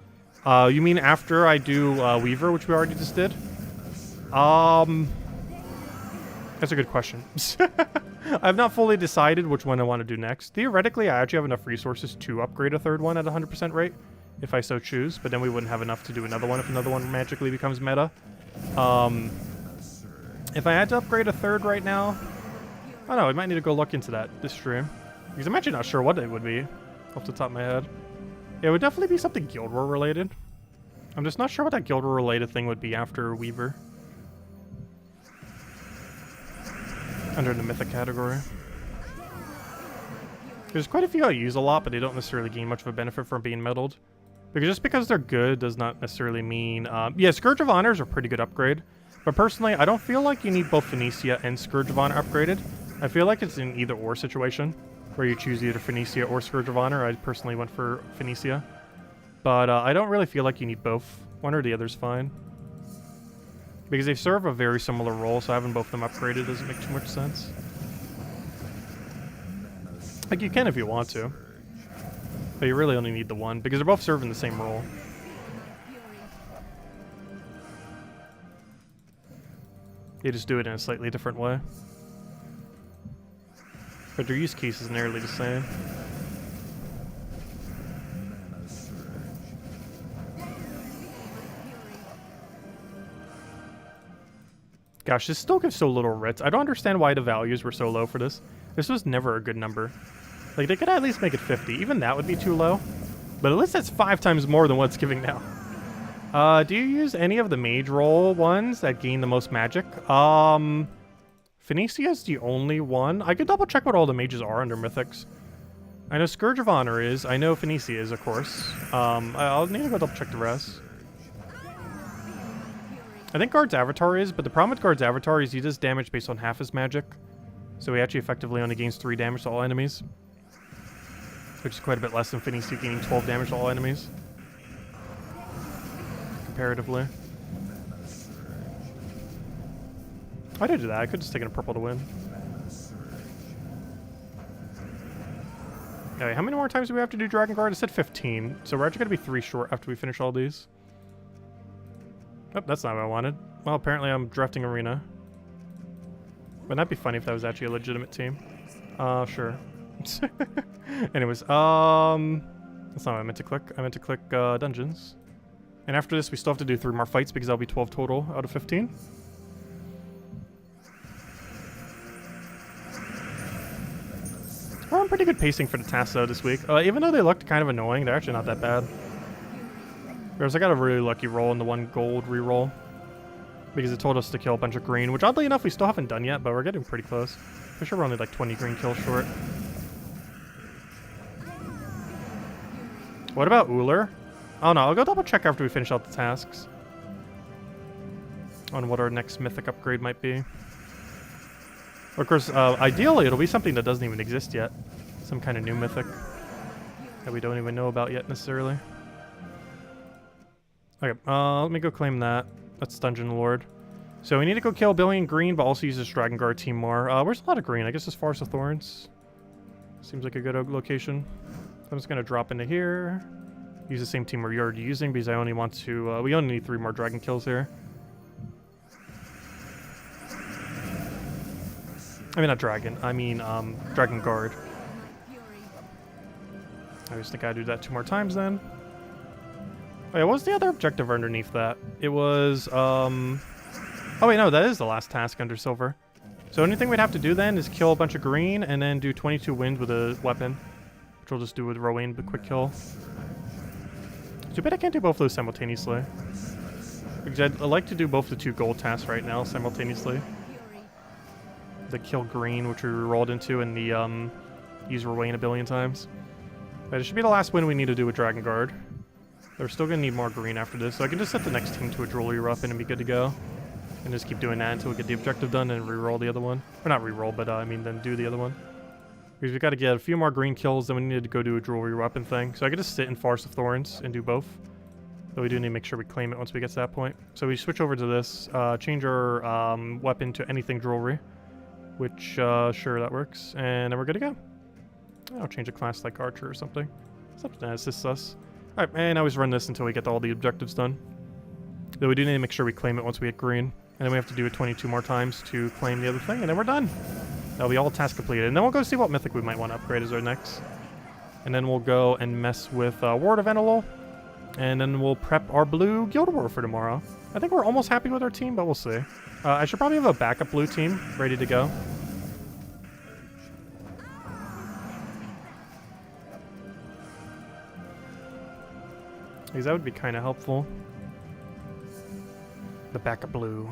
Speaker 1: You mean after I do Weaver, which we already just did? That's a good question. I've not fully decided which one I want to do next. Theoretically, I actually have enough resources to upgrade a third one at 100% rate, if I so choose, but then we wouldn't have enough to do another one if another one magically becomes meta. If I had to upgrade a third right now, I don't know, I might need to go look into that this stream. Because I'm actually not sure what it would be, off the top of my head. It would definitely be something Guild War related. I'm just not sure what that Guild War related thing would be after Weaver. Under the Mythic category. There's quite a few I use a lot, but they don't necessarily gain much of a benefit from being meddled. Because just because they're good does not necessarily mean... yeah, Scourge of Honor is a pretty good upgrade. But personally, I don't feel like you need both Phoenicia and Scourge of Honor upgraded. I feel like it's an either-or situation, where you choose either Phoenicia or Scourge of Honor. I personally went for Phoenicia. But I don't really feel like you need both. One or the other's fine. Because they serve a very similar role, so having both of them upgraded doesn't make too much sense. Like, you can if you want to. But you really only need the one, because they're both serving the same role. You just do it in a slightly different way. But their use case is nearly the same. Gosh, this still gives so little writs. I don't understand why the values were so low for this. This was never a good number. Like, they could at least make it 50. Even that would be too low. But at least that's 5 times more than what it's giving now. Do you use any of the Mage roll ones that gain the most magic? Phoenicia is the only one. I could double check what all the mages are under Mythics. I know Scourge of Honor is. I know Phoenicia is, of course. I'll need to go double check the rest. I think Guard's Avatar is, but the problem with Guard's Avatar is he does damage based on half his magic. So he actually effectively only gains 3 damage to all enemies. Which is quite a bit less than Phoenicia gaining 12 damage to all enemies. Comparatively. I did do that. I could just take a purple to win. Okay, how many more times do we have to do Dragon Guard? I said 15, so we're actually going to be 3 short after we finish all these. Oh, that's not what I wanted. Well, apparently I'm drafting Arena. Wouldn't that be funny if that was actually a legitimate team? Sure. Anyways, that's not what I meant to click. I meant to click Dungeons. And after this, we still have to do 3 more fights because that'll be 12 total out of 15. We're on pretty good pacing for the tasks though this week. Even though they looked kind of annoying, they're actually not that bad. Whereas I got a really lucky roll in the 1 gold reroll. Because it told us to kill a bunch of green, which oddly enough we still haven't done yet, but we're getting pretty close. I'm sure we're only like 20 green kills short. What about Uller? Oh no, I'll go double check after we finish out the tasks. On what our next mythic upgrade might be. Of course, ideally it'll be something that doesn't even exist yet. Some kind of new mythic that we don't even know about yet necessarily. Okay, let me go claim that. That's Dungeon Lord. So we need to go kill Billy in green, but also use this Dragon Guard team more. Where's a lot of green? I guess it's Forest of Thorns. Seems like a good location. I'm just going to drop into here. Use the same team we're already using because I only want to... we only need 3 more dragon kills here. I mean, not dragon. I mean, Dragon Guard. I just think I do that 2 more times then. Oh yeah, what was the other objective underneath that? It was, oh wait, no, that is the last task under silver. So anything we'd have to do then is kill a bunch of green and then do 22 wins with a weapon. Which we'll just do with Rowan, but quick kill. Too bad I can't do both of those simultaneously. Because I'd like to do both the 2 gold tasks right now simultaneously. The kill green, which we rolled into, and the use Rowan a billion times. But it should be the last win we need to do with Dragon Guard. They're still going to need more green after this, so I can just set the next team to a jewelry weapon and be good to go. And just keep doing that until we get the objective done and re-roll the other one. Or not re-roll, but I mean then do the other one. Because we got to get a few more green kills, then we need to go do a jewelry weapon thing. So I could just sit in Forest of Thorns and do both. But we do need to make sure we claim it once we get to that point. So we switch over to this, change our weapon to anything jewelry, which, sure, that works. And then we're good to go. I'll change a class like Archer or something. Something that assists us. Alright, and I always run this until we get all the objectives done. Though we do need to make sure we claim it once we hit green. And then we have to do it 22 more times to claim the other thing, and then we're done. That'll be all task completed. And then we'll go see what mythic we might want to upgrade as our next. And then we'll go and mess with Ward of Enelol. And then we'll prep our blue Guild War for tomorrow. I think we're almost happy with our team, but we'll see. I should probably have a backup blue team ready to go. Because that would be kind of helpful. The backup blue.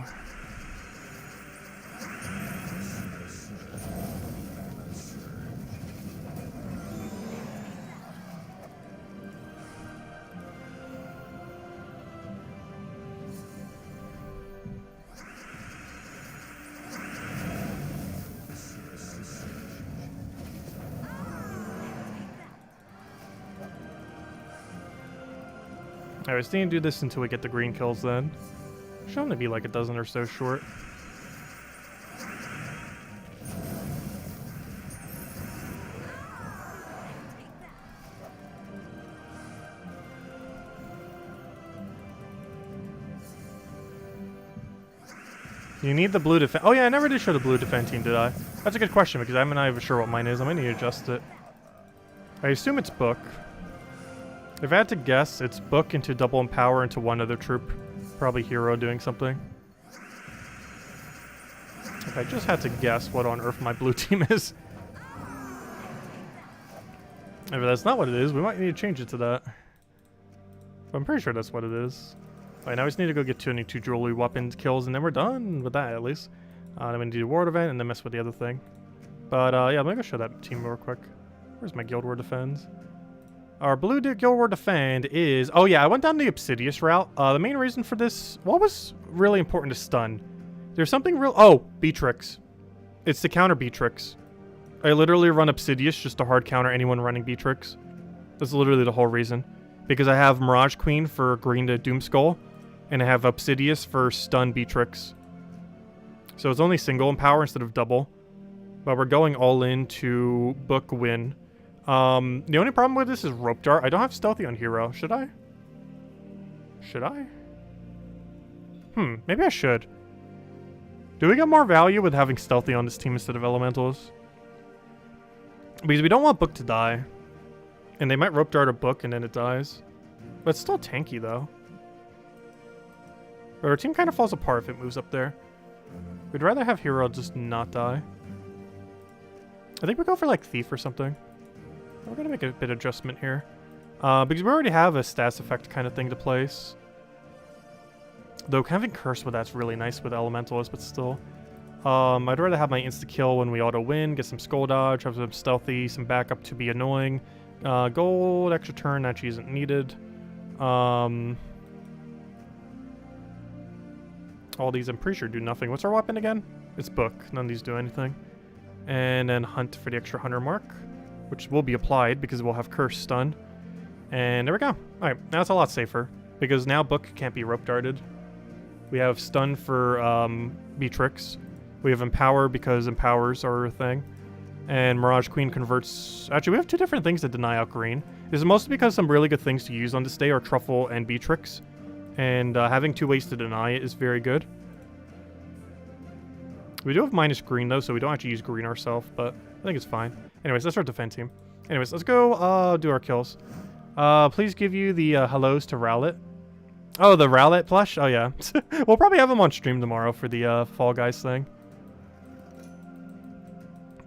Speaker 1: I was thinking to do this until we get the green kills then. Should only be like a dozen or so short. You need the blue defense. Oh yeah, I never did show the blue defense team, did I? That's a good question because I'm not even sure what mine is. I might need to adjust it. I assume it's book. If I had to guess, it's book into double empower into one other troop. Probably hero doing something. If I just had to guess what on earth my blue team is. If that's not what it is, we might need to change it to that. But I'm pretty sure that's what it is. Alright, now we just need to go get 22 jewelry weapons kills, and then we're done with that at least. Then we need to do Ward event and then mess with the other thing. But yeah, I'm gonna go show that team real quick. Where's my Guild War defends? Our blue Guild War defend is... Oh yeah, I went down the Obsidious route. The main reason for this... What was really important to stun? There's something real... Oh, Beatrix. It's to counter Beatrix. I literally run Obsidious just to hard counter anyone running Beatrix. That's literally the whole reason. Because I have Mirage Queen for green to Doomskull, and I have Obsidious for stun Beatrix. So it's only single empower instead of double. But we're going all in to book win. The only problem with this is Rope Dart. I don't have Stealthy on Hero. Should I? Should I? Maybe I should. Do we get more value with having Stealthy on this team instead of Elementals? Because we don't want Book to die. And they might Rope Dart a Book and then it dies. But it's still tanky though. But our team kind of falls apart if it moves up there. We'd rather have Hero just not die. I think we go for like Thief or something. We're going to make a bit of adjustment here. Because we already have a stats effect kind of thing to place. Though having Curse with that's really nice with Elementalist, but still. I'd rather have my insta-kill when we auto-win, get some Skull Dodge, have some Stealthy, some backup to be annoying. Gold, extra turn actually isn't needed. All these I'm pretty sure do nothing. What's our weapon again? It's Book. None of these do anything. And then Hunt for the extra 100 mark, which will be applied because we'll have Curse stun. And there we go. Alright, now it's a lot safer. Because now Book can't be rope darted. We have stun for Beatrix. We have Empower because Empowers are a thing. And Mirage Queen converts... Actually, we have two different things that deny out green. This is mostly because some really good things to use on this day are Truffle and Beatrix. And having two ways to deny it is very good. We do have minus green though, so we don't actually use green ourselves, but I think it's fine. Anyways, that's our defense team. Anyways, let's go do our kills. Please give you the hellos to Rowlet. Oh, the Rowlet plush? Oh yeah. We'll probably have him on stream tomorrow for the Fall Guys thing.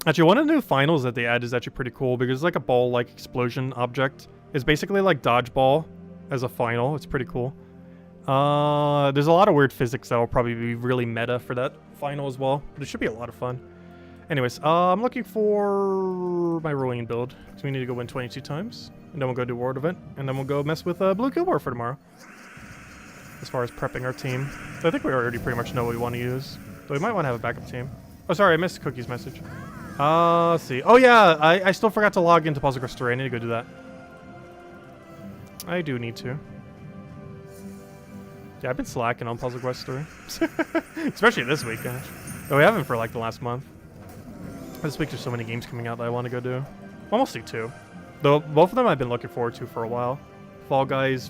Speaker 1: Actually, one of the new finals that they add is actually pretty cool because it's like a ball-like explosion object. It's basically like Dodgeball as a final. It's pretty cool. There's a lot of weird physics that will probably be really meta for that final as well, but it should be a lot of fun. Anyways, I'm looking for my rolling build because we need to go win 22 times, and then we'll go do Ward event, and then we'll go mess with Blue Guild War for tomorrow. As far as prepping our team, so I think we already pretty much know what we want to use. So we might want to have a backup team. Oh, sorry, I missed Cookie's message. Let's see. Oh yeah, I still forgot to log into Puzzle Crystal. I need to go do that. I do need to. Yeah, I've been slacking on Puzzle Quest 3. Especially this week, gosh. Oh, we haven't for like the last month. This week there's so many games coming out that I want to go do. Well, mostly 2. Though both of them I've been looking forward to for a while. Fall Guys,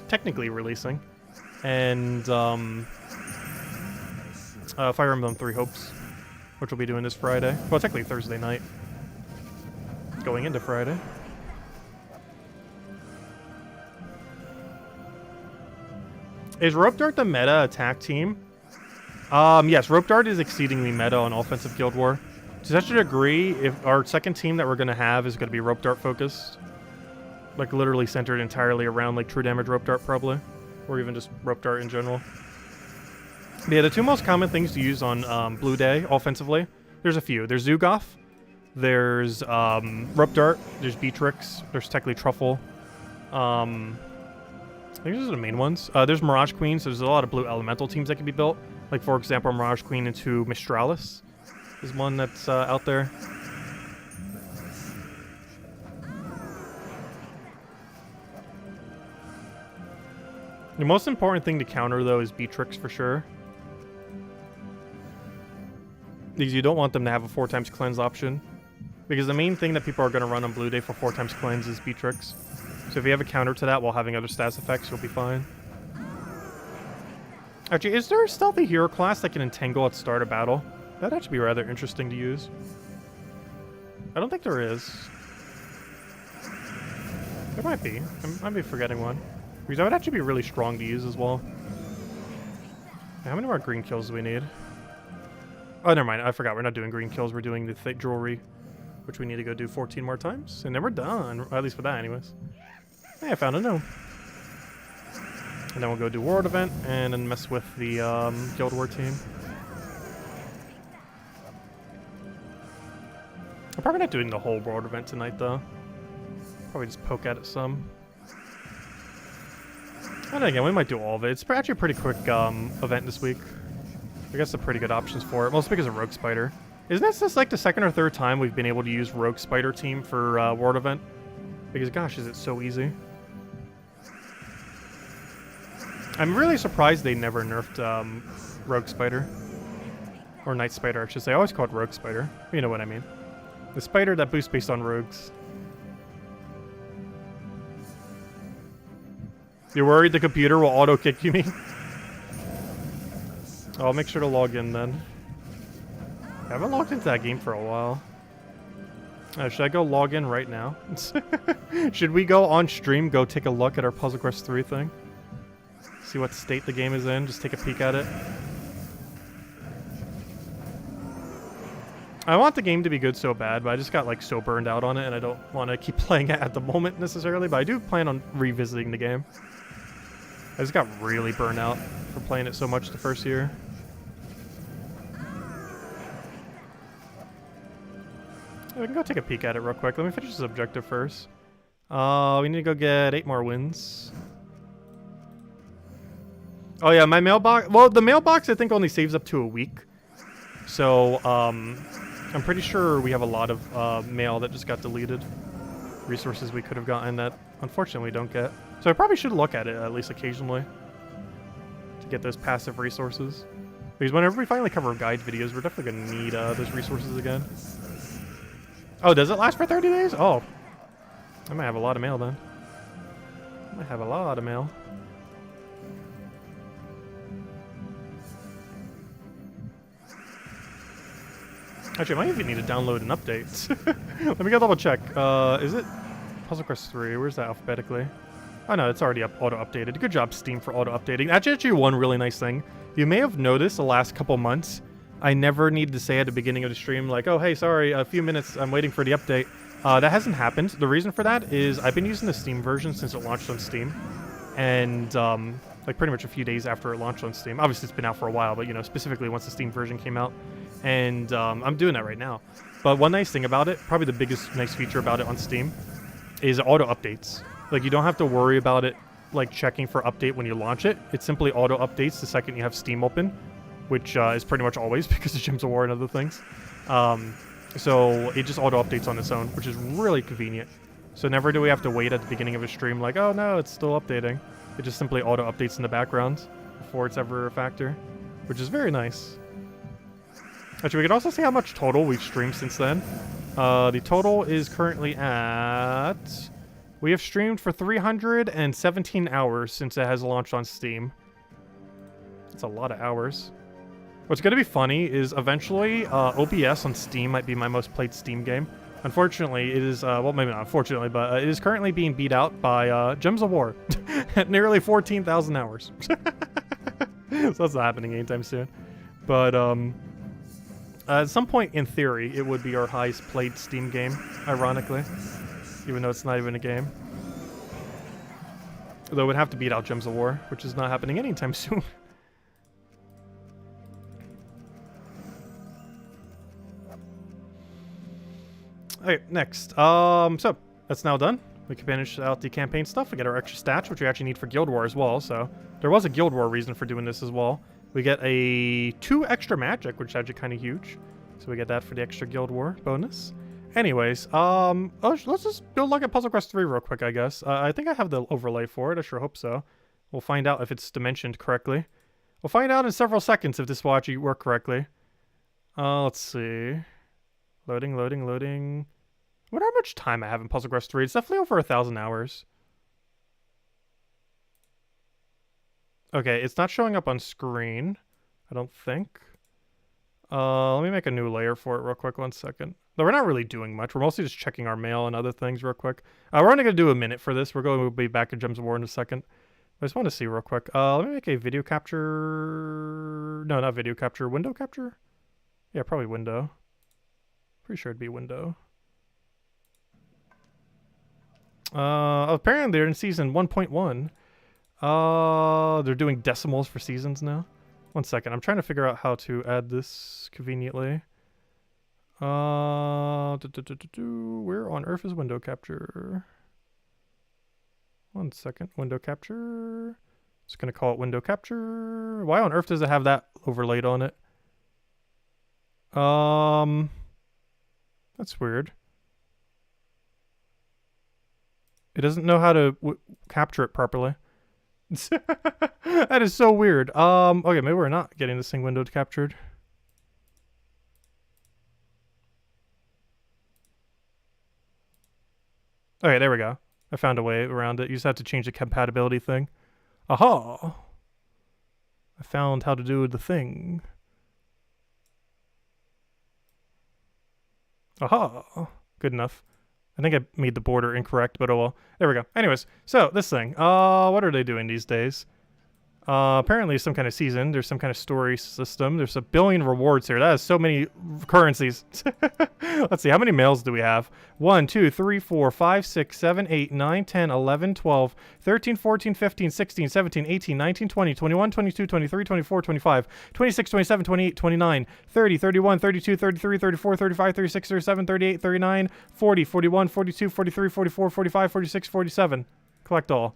Speaker 1: technically releasing. And, Fire Emblem 3 Hopes, which we'll be doing this Friday. Well, technically Thursday night. Going into Friday. Is Rope Dart the meta attack team? Yes, Rope Dart is exceedingly meta on offensive Guild War. To such a degree, if our second team that we're going to have is going to be Rope Dart focused. Like, literally centered entirely around, like, true damage Rope Dart, probably. Or even just Rope Dart in general. But yeah, the 2 most common things to use on Blue Day, offensively, there's a few. There's Zugoff, there's Rope Dart, there's Beatrix, there's technically Truffle. I think those are the main ones. There's Mirage Queen, so there's a lot of blue elemental teams that can be built. Like, for example, Mirage Queen into Mistralis is one that's out there. The most important thing to counter, though, is Beatrix for sure. Because you don't want them to have a 4x cleanse option. Because the main thing that people are going to run on Blue Day for 4x cleanse is Beatrix. So if you have a counter to that while having other stats effects, you'll be fine. Actually, is there a stealthy hero class that can entangle at start of battle? That'd actually be rather interesting to use. I don't think there is. There might be. I might be forgetting one. Because that would actually be really strong to use as well. How many more green kills do we need? Oh, never mind. I forgot. We're not doing green kills. We're doing the thick jewelry, which we need to go do 14 more times. And then we're done. Or at least with that, anyways. Hey, I found a gnome. And then we'll go do World Event and then mess with the Guild War team. I'm probably not doing the whole World Event tonight, though. Probably just poke at it some. And again, we might do all of it. It's actually a pretty quick event this week. I guess some pretty good options for it, mostly because of Rogue Spider. Isn't this just like the second or third time we've been able to use Rogue Spider team for World Event? Because gosh, is it so easy. I'm really surprised they never nerfed Rogue Spider. Or Night Spider, I should say. I always call it Rogue Spider. You know what I mean. The spider that boosts based on rogues. You're worried the computer will auto-kick you, mean? I'll make sure to log in then. I haven't logged into that game for a while. Should I go log in right now? Should we go on stream, go take a look at our Puzzle Quest 3 thing? See what state the game is in, just take a peek at it. I want the game to be good so bad, but I just got like so burned out on it and I don't want to keep playing it at the moment necessarily, but I do plan on revisiting the game. I just got really burned out for playing it so much the first year. We can go take a peek at it real quick. Let me finish this objective first. We need to go get 8 more wins. Oh yeah, my mailbox. Well, the mailbox I think only saves up to a week. So, I'm pretty sure we have a lot of mail that just got deleted. Resources we could have gotten that unfortunately we don't get. So I probably should look at it at least occasionally to get those passive resources. Because whenever we finally cover guide videos, we're definitely going to need those resources again. Oh, does it last for 30 days? Oh. I might have a lot of mail then. I might have a lot of mail. Actually, I might even need to download an update. Let me go double check. Is it Puzzle Quest 3? Where's that alphabetically? Oh no, it's already auto-updated. Good job, Steam, for auto-updating. That's actually one really nice thing. You may have noticed the last couple months, I never needed to say at the beginning of the stream, like, oh, hey, sorry, a few minutes, I'm waiting for the update. That hasn't happened. The reason for that is I've been using the Steam version since it launched on Steam. And, like, pretty much a few days after it launched on Steam. Obviously, it's been out for a while, but, you know, specifically once the Steam version came out. And I'm doing that right now. But one nice thing about it, probably the biggest nice feature about it on Steam, is auto-updates. Like, you don't have to worry about it, like, checking for update when you launch it. It simply auto-updates the second you have Steam open, which is pretty much always because of Gems of War and other things. So it just auto-updates on its own, which is really convenient. So never do we have to wait at the beginning of a stream like, oh no, it's still updating. It just simply auto-updates in the background before it's ever a factor, which is very nice. Actually, we can also see how much total we've streamed since then. The total is currently at... We have streamed for 317 hours since it has launched on Steam. That's a lot of hours. What's going to be funny is eventually OBS on Steam might be my most played Steam game. Unfortunately, it is, well, maybe not unfortunately, but it is currently being beat out by Gems of War at nearly 14,000 hours. So that's not happening anytime soon. But at some point, in theory, it would be our highest played Steam game, ironically. Even though it's not even a game. Though it would have to beat out Gems of War, which is not happening anytime soon. Okay, next. So, that's now done. We can finish out the campaign stuff. We get our extra stats, which we actually need for Guild War as well, so... There was a Guild War reason for doing this as well. We get 2 extra magic, which is actually kind of huge. So we get that for the extra Guild War bonus. Anyways, let's just go look at Puzzle Quest 3 real quick, I guess. I think I have the overlay for it. I sure hope so. We'll find out if it's dimensioned correctly. We'll find out in several seconds if this will actually work correctly. Let's see. Loading, loading, loading. I wonder how much time I have in Puzzle Quest 3. It's definitely over 1,000 hours. Okay, it's not showing up on screen, I don't think. Let me make a new layer for it real quick, 1 second. No, we're not really doing much. We're mostly just checking our mail and other things real quick. We're only going to do a minute for this. We'll be back at Gems of War in a second. I just want to see real quick. Let me make a video capture... No, not video capture. Window capture? Yeah, probably window. Pretty sure it'd be window. Apparently they're in season 1.1. They're doing decimals for seasons now. 1 second. I'm trying to figure out how to add this conveniently. Where on earth is window capture? 1 second. Window capture. Just gonna call it window capture. Why on earth does it have that overlaid on it? That's weird. It doesn't know how to capture it properly. That is so weird. Okay, maybe we're not getting this thing windowed captured. Okay, there we go. I found a way around it. You just have to change the compatibility thing. Aha! I found how to do the thing. Aha! Good enough. I think I made the border incorrect, but oh well. There we go. Anyways, so this thing. What are they doing these days? Apparently some kind of season. There's some kind of story system. There's a billion rewards here. That is so many currencies. Let's see. How many mails do we have? 1, 2, 3, 4, 5, 6, 7, 8, 9, 10, 11, 12, 13, 14, 15, 16, 17, 18, 19, 20, 21, 22, 23, 24, 25, 26, 27, 28, 29, 30, 31, 32, 33, 34, 35, 36, 37, 38, 39, 40, 41, 42, 43, 44, 45, 46, 47. Collect all.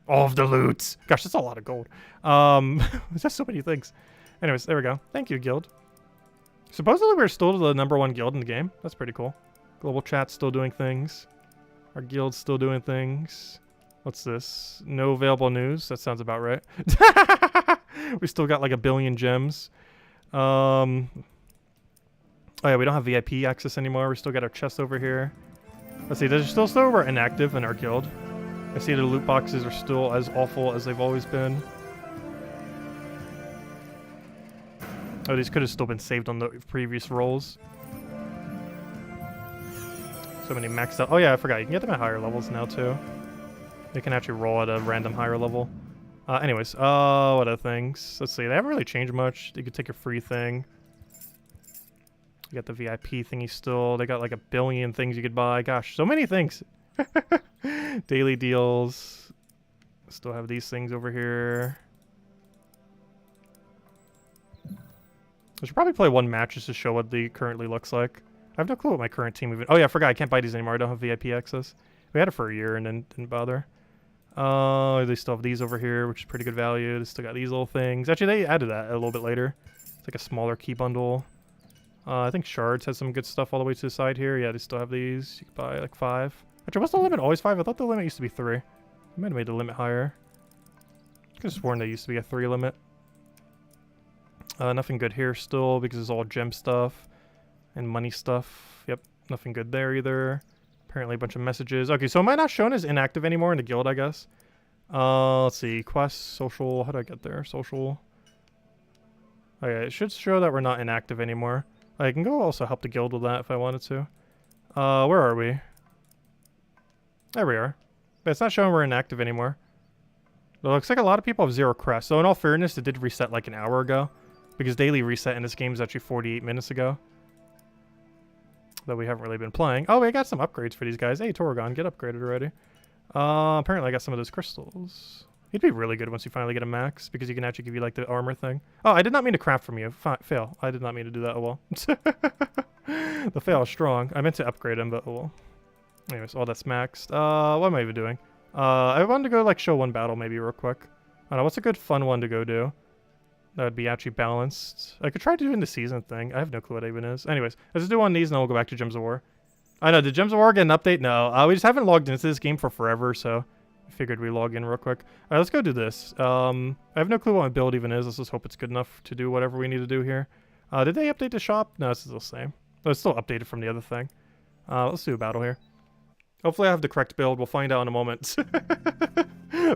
Speaker 1: All of the loots. Gosh, that's a lot of gold. There's just so many things. Anyways, there we go. Thank you, guild. Supposedly we're still the #1 guild in the game. That's pretty cool. Global chat's still doing things. Our guild's still doing things. What's this? No available news. That sounds about right. We still got like 1 billion gems. Oh yeah, we don't have VIP access anymore. We still got our chest over here. Let's see, there's still we're inactive in our guild. I see the loot boxes are still as awful as they've always been. Oh, these could have still been saved on the previous rolls. So many maxed out. Oh yeah, I forgot. You can get them at higher levels now too. They can actually roll at a random higher level. Anyways, what other things? Let's see. They haven't really changed much. You could take a free thing. You got the VIP thingy still. They got like 1 billion things you could buy. Gosh, so many things. Daily deals. Still have these things over here. I should probably play 1 match just to show what the currently looks like. I have no clue what my current team even... Oh yeah, I forgot. I can't buy these anymore. I don't have VIP access. We had it for a year and then didn't bother. They still have these over here, which is pretty good value. They still got these little things. Actually, they added that a little bit later. It's like a smaller key bundle. I think Shards has some good stuff all the way to the side here. Yeah, they still have these. You can buy like 5. Actually, was the limit always 5? I thought the limit used to be 3. Might have made the limit higher. I could have sworn there used to be a 3 limit. Nothing good here still because it's all gem stuff and money stuff. Yep, nothing good there either. Apparently a bunch of messages. Okay, so am I not shown as inactive anymore in the guild, I guess? Let's see. Quests, social. How do I get there? Social. Okay, it should show that we're not inactive anymore. I can go also help the guild with that if I wanted to. Where are we? There we are. But it's not showing we're inactive anymore. It looks like a lot of people have 0 crests. So in all fairness, it did reset like an hour ago. Because daily reset in this game is actually 48 minutes ago. Though we haven't really been playing. Oh, we got some upgrades for these guys. Hey, Torgon, get upgraded already. Apparently I got some of those crystals. He'd be really good once you finally get a max, because he can actually give you, like, the armor thing. Oh, I did not mean to craft from you. Fail. I did not mean to do that. Oh, well. The fail is strong. I meant to upgrade him, but oh, well. Anyways, all that's maxed. What am I even doing? I wanted to go, like, show one battle maybe real quick. I don't know, what's a good fun one to go do? That would be actually balanced. I could try doing the season thing. I have no clue what it even is. Anyways, let's do one of these and then we'll go back to Gems of War. I know, did Gems of War get an update? No. We just haven't logged into this game for forever, so I figured we log in real quick. Alright, let's go do this. I have no clue what my build even is. Let's just hope it's good enough to do whatever we need to do here. Did they update the shop? No, it's still the same. Oh, it's still updated from the other thing. Let's do a battle here. Hopefully I have the correct build. We'll find out in a moment.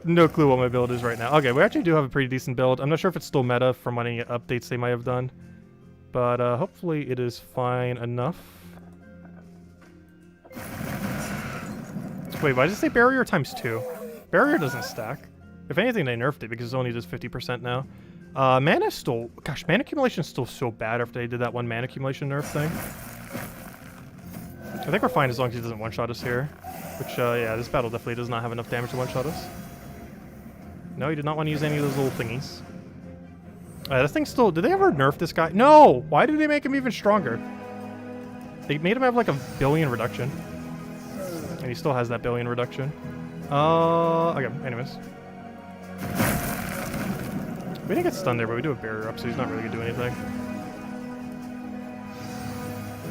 Speaker 1: No clue what my build is right now. Okay, we actually do have a pretty decent build. I'm not sure if it's still meta from any updates they might have done. But hopefully it is fine enough. Wait, why does it say barrier times 2? Barrier doesn't stack. If anything, they nerfed it because it only does 50% now. Mana is still... Gosh, mana accumulation is still so bad after they did that one mana accumulation nerf thing. I think we're fine as long as he doesn't one-shot us here. Which, yeah, this battle definitely does not have enough damage to one-shot us. No, he did not want to use any of those little thingies. This thing's still... Did they ever nerf this guy? No! Why did they make him even stronger? They made him have like a billion reduction. And he still has that billion reduction. Okay, anyways. We didn't get stunned there, but we do have barrier up, so he's not really going to do anything.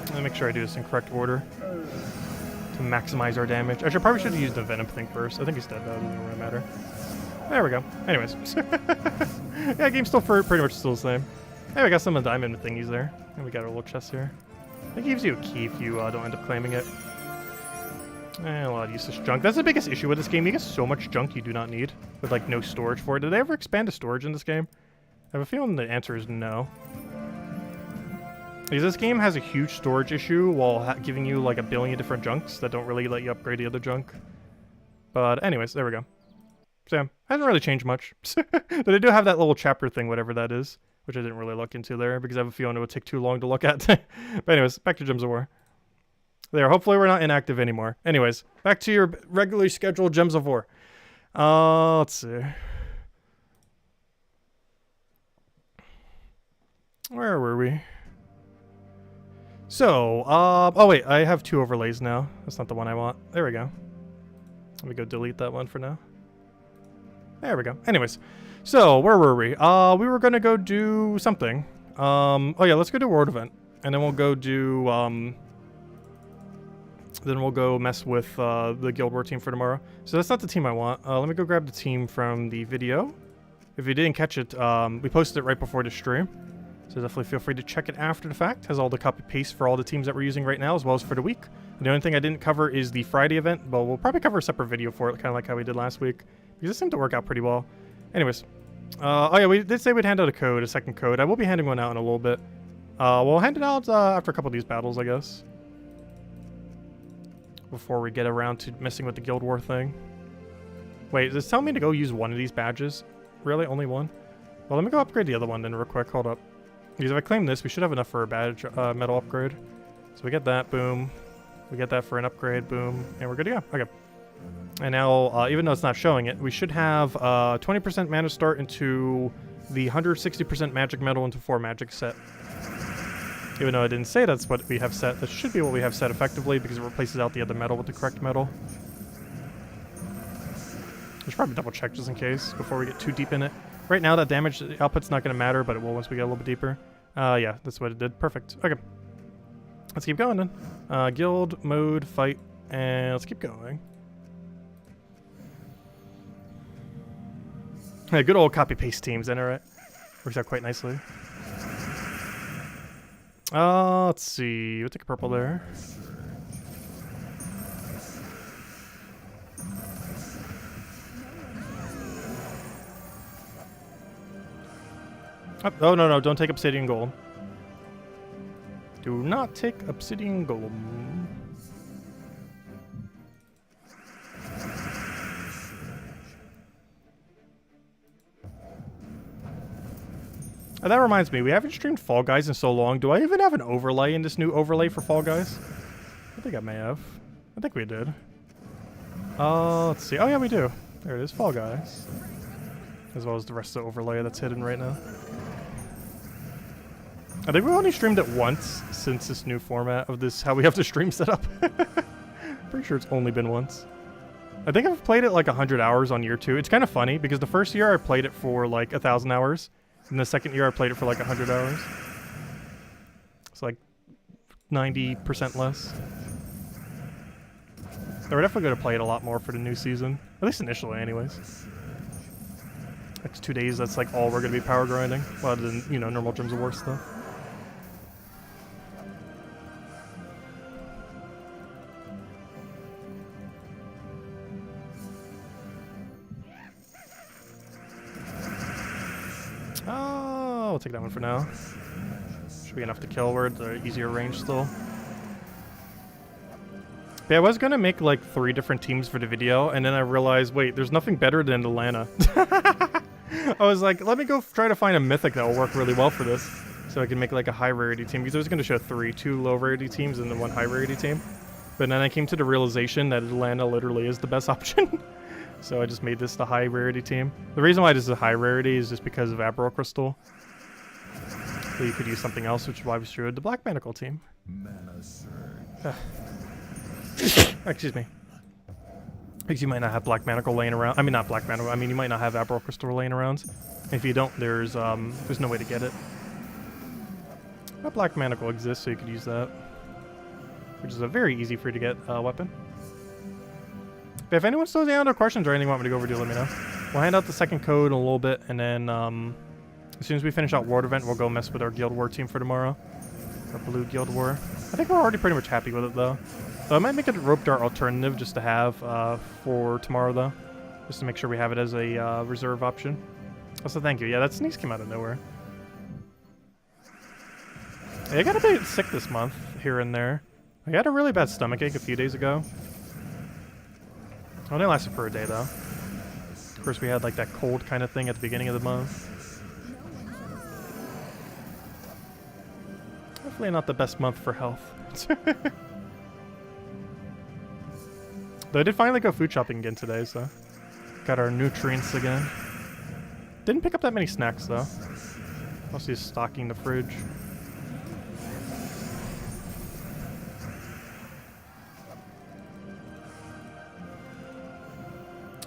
Speaker 1: Let me make sure I do this in correct order. To maximize our damage. Actually, I probably should have used the Venom thing first. I think he's dead though, it doesn't really matter. There we go. Anyways. Yeah, game's still pretty much still the same. Hey, we got some of the diamond thingies there. And we got our little chest here. It gives you a key if you don't end up claiming it. A lot of useless junk. That's the biggest issue with this game. You get so much junk you do not need. With like no storage for it. Did they ever expand the storage in this game? I have a feeling the answer is no. Because this game has a huge storage issue while giving you like a billion different junks that don't really let you upgrade the other junk. But anyways, there we go. So yeah, hasn't really changed much. But I do have that little chapter thing, whatever that is. Which I didn't really look into there because I have a feeling it would take too long to look at. But anyways, back to Gems of War. There, hopefully we're not inactive anymore. Anyways, back to your regularly scheduled Gems of War. Let's see. Where were we? So, oh wait, I have 2 overlays now. That's not the one I want. There we go. Let me go delete that one for now. There we go. Anyways, so where were we? We were gonna go do something. Oh yeah, let's go do a world event. And then we'll go do, then we'll go mess with the Guild War team for tomorrow. So that's not the team I want. Let me go grab the team from the video. If you didn't catch it, we posted it right before the stream. So definitely feel free to check it after the fact. Has all the copy-paste for all the teams that we're using right now, as well as for the week. The only thing I didn't cover is the Friday event, but we'll probably cover a separate video for it, kind of like how we did last week. Because it seemed to work out pretty well. Anyways. Oh yeah, we did say we'd hand out a code, a second code. I will be handing one out in a little bit. We'll hand it out after a couple of these battles, I guess. Before we get around to messing with the Guild War thing. Wait, is it telling me to go use one of these badges? Really? Only one? Well, let me go upgrade the other one then real quick. Hold up. Because if I claim this, we should have enough for a badge metal upgrade. So we get that, boom. We get that for an upgrade, boom. And we're good to go. Okay. And now, even though it's not showing it, we should have 20% mana start into the 160% magic metal into 4 magic set. Even though I didn't say that's what we have set, that should be what we have set effectively because it replaces out the other metal with the correct metal. I should probably double check just in case before we get too deep in it. Right now that damage output's not going to matter, but it will once we get a little bit deeper. Yeah, that's what it did. Perfect. Okay. Let's keep going then. Guild, mode, fight, and let's keep going. Yeah, good old copy-paste teams, isn't it, right? Works out quite nicely. Let's see. We'll take a purple there. Oh, no, don't take obsidian gold. Do not take obsidian gold. Oh, that reminds me, we haven't streamed Fall Guys in so long. Do I even have an overlay in this new overlay for Fall Guys? I think I may have. I think we did. Let's see. Oh, yeah, we do. There it is, Fall Guys. As well as the rest of the overlay that's hidden right now. I think we only streamed it once since this new format of this, how we have the stream set up. Pretty sure it's only been once. I think I've played it like 100 hours on year 2. It's kind of funny because the first year I played it for like 1,000 hours. And the second year I played it for like 100 hours. It's like 90% less. So we're definitely going to play it a lot more for the new season. At least initially anyways. Next 2 days, that's like all we're going to be power grinding. Rather than, you know, normal Gems of War stuff. We'll take that one for now. Should be enough to kill. We're at the easier range still. But yeah, I was gonna make like 3 different teams for the video, and then I realized, wait, there's nothing better than Atlanta. I was like, let me go try to find a mythic that will work really well for this, so I can make like a high rarity team. Because I was gonna show 2 low rarity teams and then 1 high rarity team. But then I came to the realization that Atlanta literally is the best option. So I just made this the high rarity team. The reason why this is a high rarity is just because of Abel Crystal. So you could use something else, which is why we showed the Black Manacle team. Excuse me. Because you might not have Black Manacle laying around. I mean, not Black Manacle. I mean, you might not have Abel Crystal laying around. If you don't, there's no way to get it. But Black Manacle exists, so you could use that. Which is a very easy free to get weapon. But if anyone still has any other questions or anything you want me to go over, do let me know. We'll hand out the second code in a little bit, and then as soon as we finish out World Event, we'll go mess with our Guild War team for tomorrow. Our blue Guild War. I think we're already pretty much happy with it, though. So I might make it a Rope Dart alternative just to have for tomorrow, though. Just to make sure we have it as a reserve option. Also, thank you. Yeah, that sneeze came out of nowhere. Yeah, I got a bit sick this month, here and there. I had a really bad stomachache a few days ago. It only lasted for a day, though. Of course, we had like that cold kind of thing at the beginning of the month. Definitely not the best month for health. Though I did finally go food shopping again today, so got our nutrients again. Didn't pick up that many snacks though. Mostly just stocking the fridge.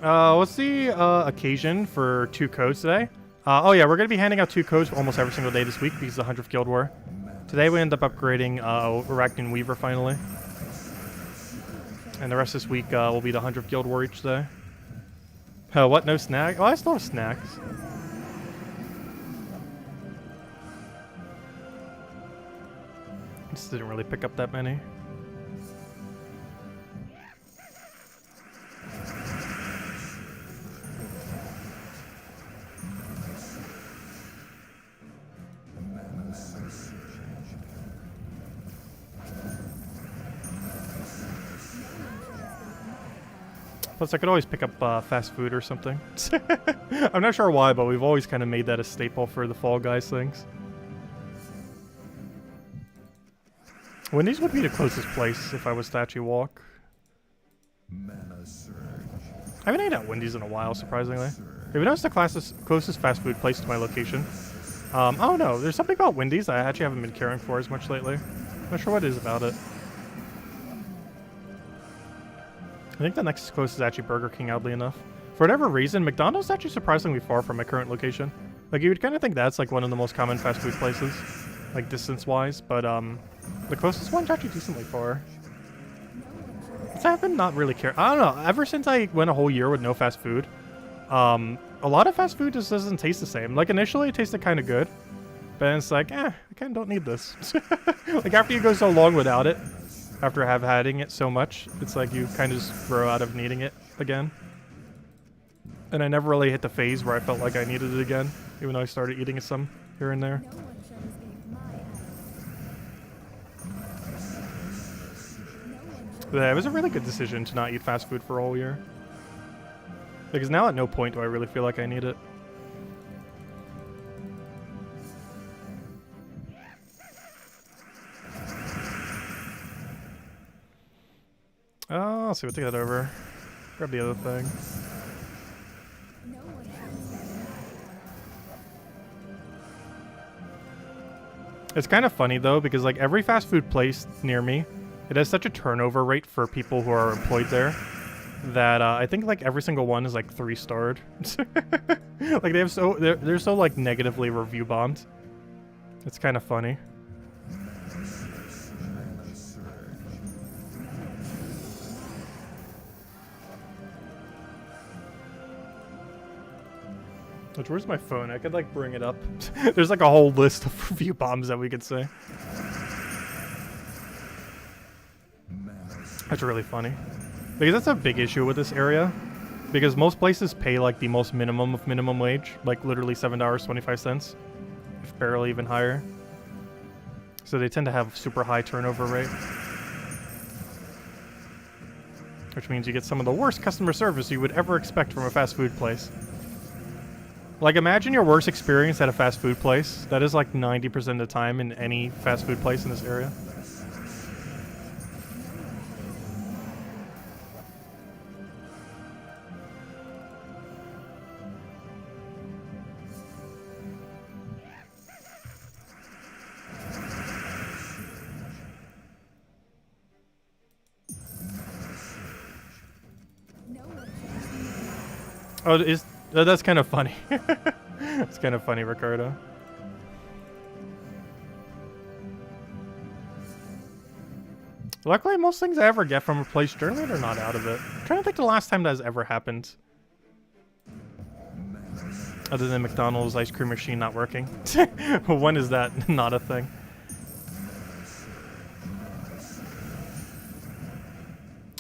Speaker 1: What's the occasion for 2 codes today? Oh yeah, we're going to be handing out 2 codes almost every single day this week because of the 100th Guild War. Today we end up upgrading Arachnian Weaver finally. And the rest of this week will be the 100th Guild War each day. What? No snack? Oh, I still have snacks. Just didn't really pick up that many. Plus, I could always pick up fast food or something. I'm not sure why, but we've always kind of made that a staple for the Fall Guys things. Wendy's would be the closest place if I was to actually walk. I haven't ate at Wendy's in a while, surprisingly. Have you noticed the closest fast food place to my location? Oh no, there's something about Wendy's that I actually haven't been caring for as much lately. I'm not sure what it is about it. I think the next closest is actually Burger King, oddly enough. For whatever reason, McDonald's is actually surprisingly far from my current location. Like, you would kind of think that's like one of the most common fast food places, like distance-wise, but the closest one's actually decently far. I've been not really care. I don't know. Ever since I went a whole year with no fast food, a lot of fast food just doesn't taste the same. Like, initially it tasted kind of good, but then it's like, I kind of don't need this. Like, after you go so long without it, after having it so much, it's like you kind of just grow out of needing it again. And I never really hit the phase where I felt like I needed it again, even though I started eating some here and there. Yeah, it was a really good decision to not eat fast food for a whole year. Because now at no point do I really feel like I need it. Oh, let's see, we'll take that over. Grab the other thing. It's kind of funny though, because like every fast food place near me, it has such a turnover rate for people who are employed there that I think like every single one is like 3-starred. Like they have they're so like negatively review bombed. It's kind of funny. Which, where's my phone? I could like bring it up. There's like a whole list of review bombs that we could say. That's really funny. Because that's a big issue with this area. Because most places pay like the most minimum of minimum wage. Like literally $7.25. If barely even higher. So they tend to have super high turnover rate. Which means you get some of the worst customer service you would ever expect from a fast food place. Like, imagine your worst experience at a fast food place. That is like 90% of the time in any fast food place in this area. Oh, that's kind of funny. It's kind of funny, Ricardo. Luckily, most things I ever get from a place generally are not out of it. I'm trying to think the last time that has ever happened. Other than McDonald's ice cream machine not working. When is that not a thing?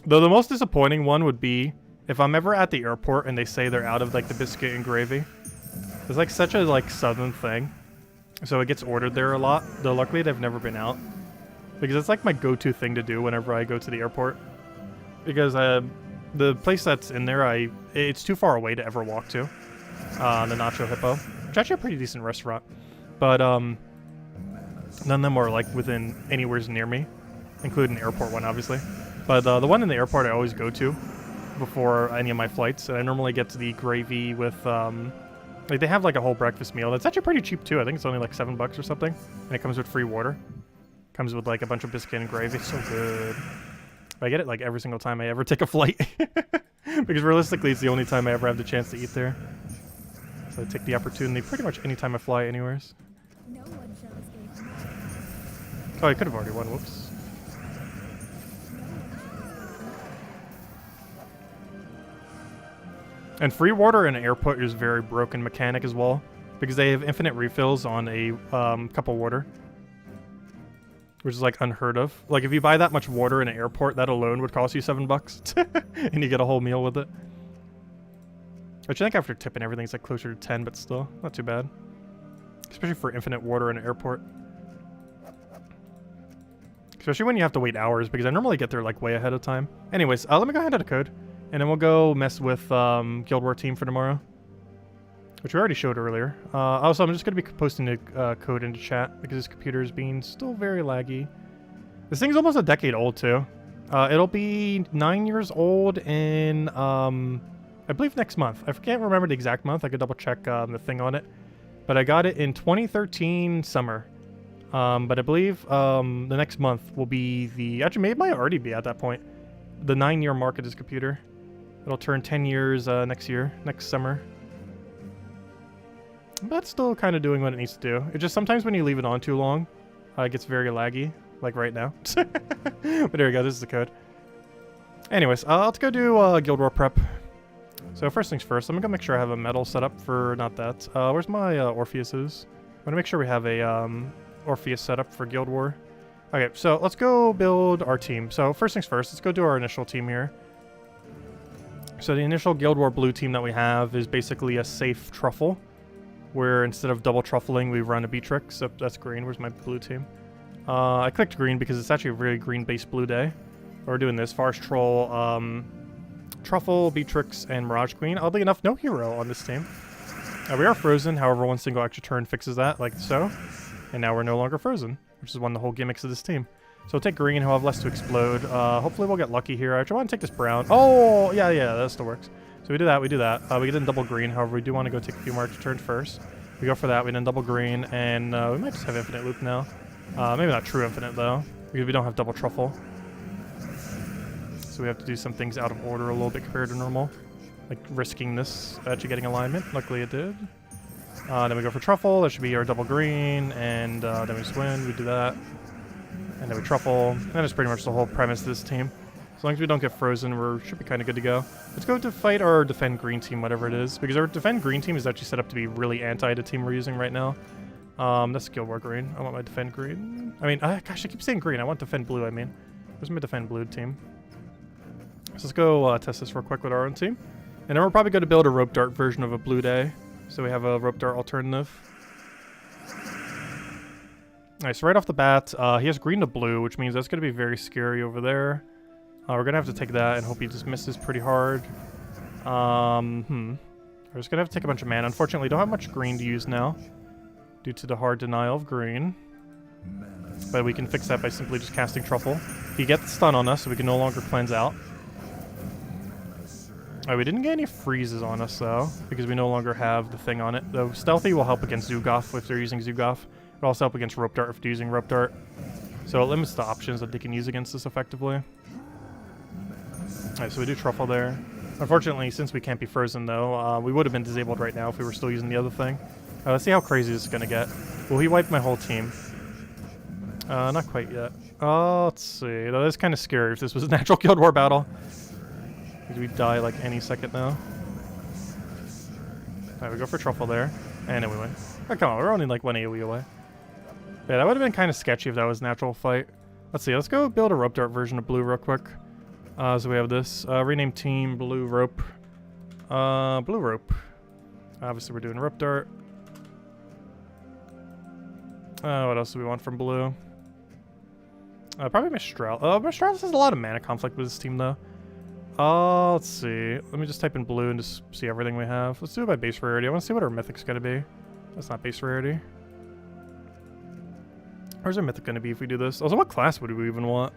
Speaker 1: Though the most disappointing one would be if I'm ever at the airport and they say they're out of like the biscuit and gravy. It's like such a like southern thing. So it gets ordered there a lot. Though luckily they've never been out. Because it's like my go-to thing to do whenever I go to the airport. Because the place that's in there, it's too far away to ever walk to. The Nacho Hippo. Which is actually a pretty decent restaurant. But none of them are like within anywhere's near me. Including the airport one, obviously. But the one in the airport I always go to before any of my flights, and I normally get to the gravy with like they have like a whole breakfast meal that's actually pretty cheap too. I think it's only like $7 or something, and it comes with free water. Comes with like a bunch of biscuit and gravy. It's so good. I get it like every single time I ever take a flight. Because realistically it's the only time I ever have the chance to eat there, so I take the opportunity pretty much any time I fly anywheres. Oh, I could have already won. Whoops. And free water in an airport is a very broken mechanic as well, because they have infinite refills on a cup of water, which is like unheard of. Like if you buy that much water in an airport, that alone would cost you $7, and you get a whole meal with it. Which I think after tipping everything, it's like closer to 10, but still not too bad, especially for infinite water in an airport. Especially when you have to wait hours, because I normally get there like way ahead of time. Anyways, let me go ahead and code. And then we'll go mess with Guild War team for tomorrow, which we already showed earlier. Also, I'm just going to be posting the code into chat because this computer is being still very laggy. This thing's almost a decade old, too. It'll be 9 years old in, I believe, next month. I can't remember the exact month. I could double-check the thing on it. But I got it in 2013 summer. But I believe the next month will be the... Actually, it might already be at that point. The 9-year mark of this computer. It'll turn 10 years next summer. But it's still kind of doing what it needs to do. It just sometimes when you leave it on too long, it gets very laggy, like right now. But there we go, this is the code. Anyways, let's go do Guild War prep. So first things first, I'm gonna go make sure I have a metal set up for, not that. Where's my Orpheuses? I'm gonna make sure we have a Orpheus set up for Guild War. Okay, so let's go build our team. So first things first, let's go do our initial team here. So the initial Guild War blue team that we have is basically a safe truffle, where instead of double truffling, we run a Beatrix. So that's green. Where's my blue team? I clicked green because it's actually a really green-based blue day. We're doing this. Forest Troll, Truffle, Beatrix, and Mirage Queen. Oddly enough, no hero on this team. We are frozen, however, one single extra turn fixes that, like so. And now we're no longer frozen, which is one of the whole gimmicks of this team. So we'll take green, he'll have less to explode. Hopefully we'll get lucky here. I actually want to take this brown. Oh, yeah, that still works. So we do that, we do that. We get in double green, however, we do want to go take a few more extra turns first. We go for that, we then double green, and we might just have infinite loop now. Maybe not true infinite, though, because we don't have double truffle. So we have to do some things out of order a little bit compared to normal. Like risking this actually getting alignment. Luckily it did. Then we go for truffle, that should be our double green, and then we swing, we do that. And then we truffle, and that's pretty much the whole premise of this team. As long as we don't get frozen, we should be kind of good to go. Let's go to fight our defend green team, whatever it is, because our defend green team is actually set up to be really anti the team we're using right now. That's Guild War green. I want my defend green. I mean, gosh, I keep saying green. I want defend blue, I mean. Where's my defend blue team? So let's go test this real quick with our own team. And then we're probably going to build a rope dart version of a blue day. So we have a rope dart alternative. Alright, so right off the bat, he has green to blue, which means that's going to be very scary over there. We're going to have to take that and hope he just misses pretty hard. We're just going to have to take a bunch of mana. Unfortunately, don't have much green to use now, due to the hard denial of green. But we can fix that by simply just casting Truffle. He gets the stun on us, so we can no longer cleanse out. We didn't get any freezes on us, though, because we no longer have the thing on it. Though Stealthy will help against Zugoff if they're using Zugoff. It'll also help against Rope Dart if they're using Rope Dart. So it limits the options that they can use against us effectively. Alright, so we do Truffle there. Unfortunately, since we can't be frozen, though, we would have been disabled right now if we were still using the other thing. Let's see how crazy this is going to get. Will he wipe my whole team? Not quite yet. Let's see. That is kind of scary if this was a natural Guild War battle. We die like any second now. Alright, we go for Truffle there. And then we win. Oh, come on, we're only like one AoE away. Yeah, that would have been kind of sketchy if that was a natural fight. Let's see, let's go build a Rope Dart version of blue real quick. So we have this. Rename team Blue Rope. Blue Rope. Obviously we're doing Rope Dart. What else do we want from blue? Probably Mistral. Mistral has a lot of mana conflict with this team though. Let's see. Let me just type in blue and just see everything we have. Let's do it by base rarity. I want to see what our mythic's going to be. That's not base rarity. Where's our mythic going to be if we do this? Also, what class would we even want?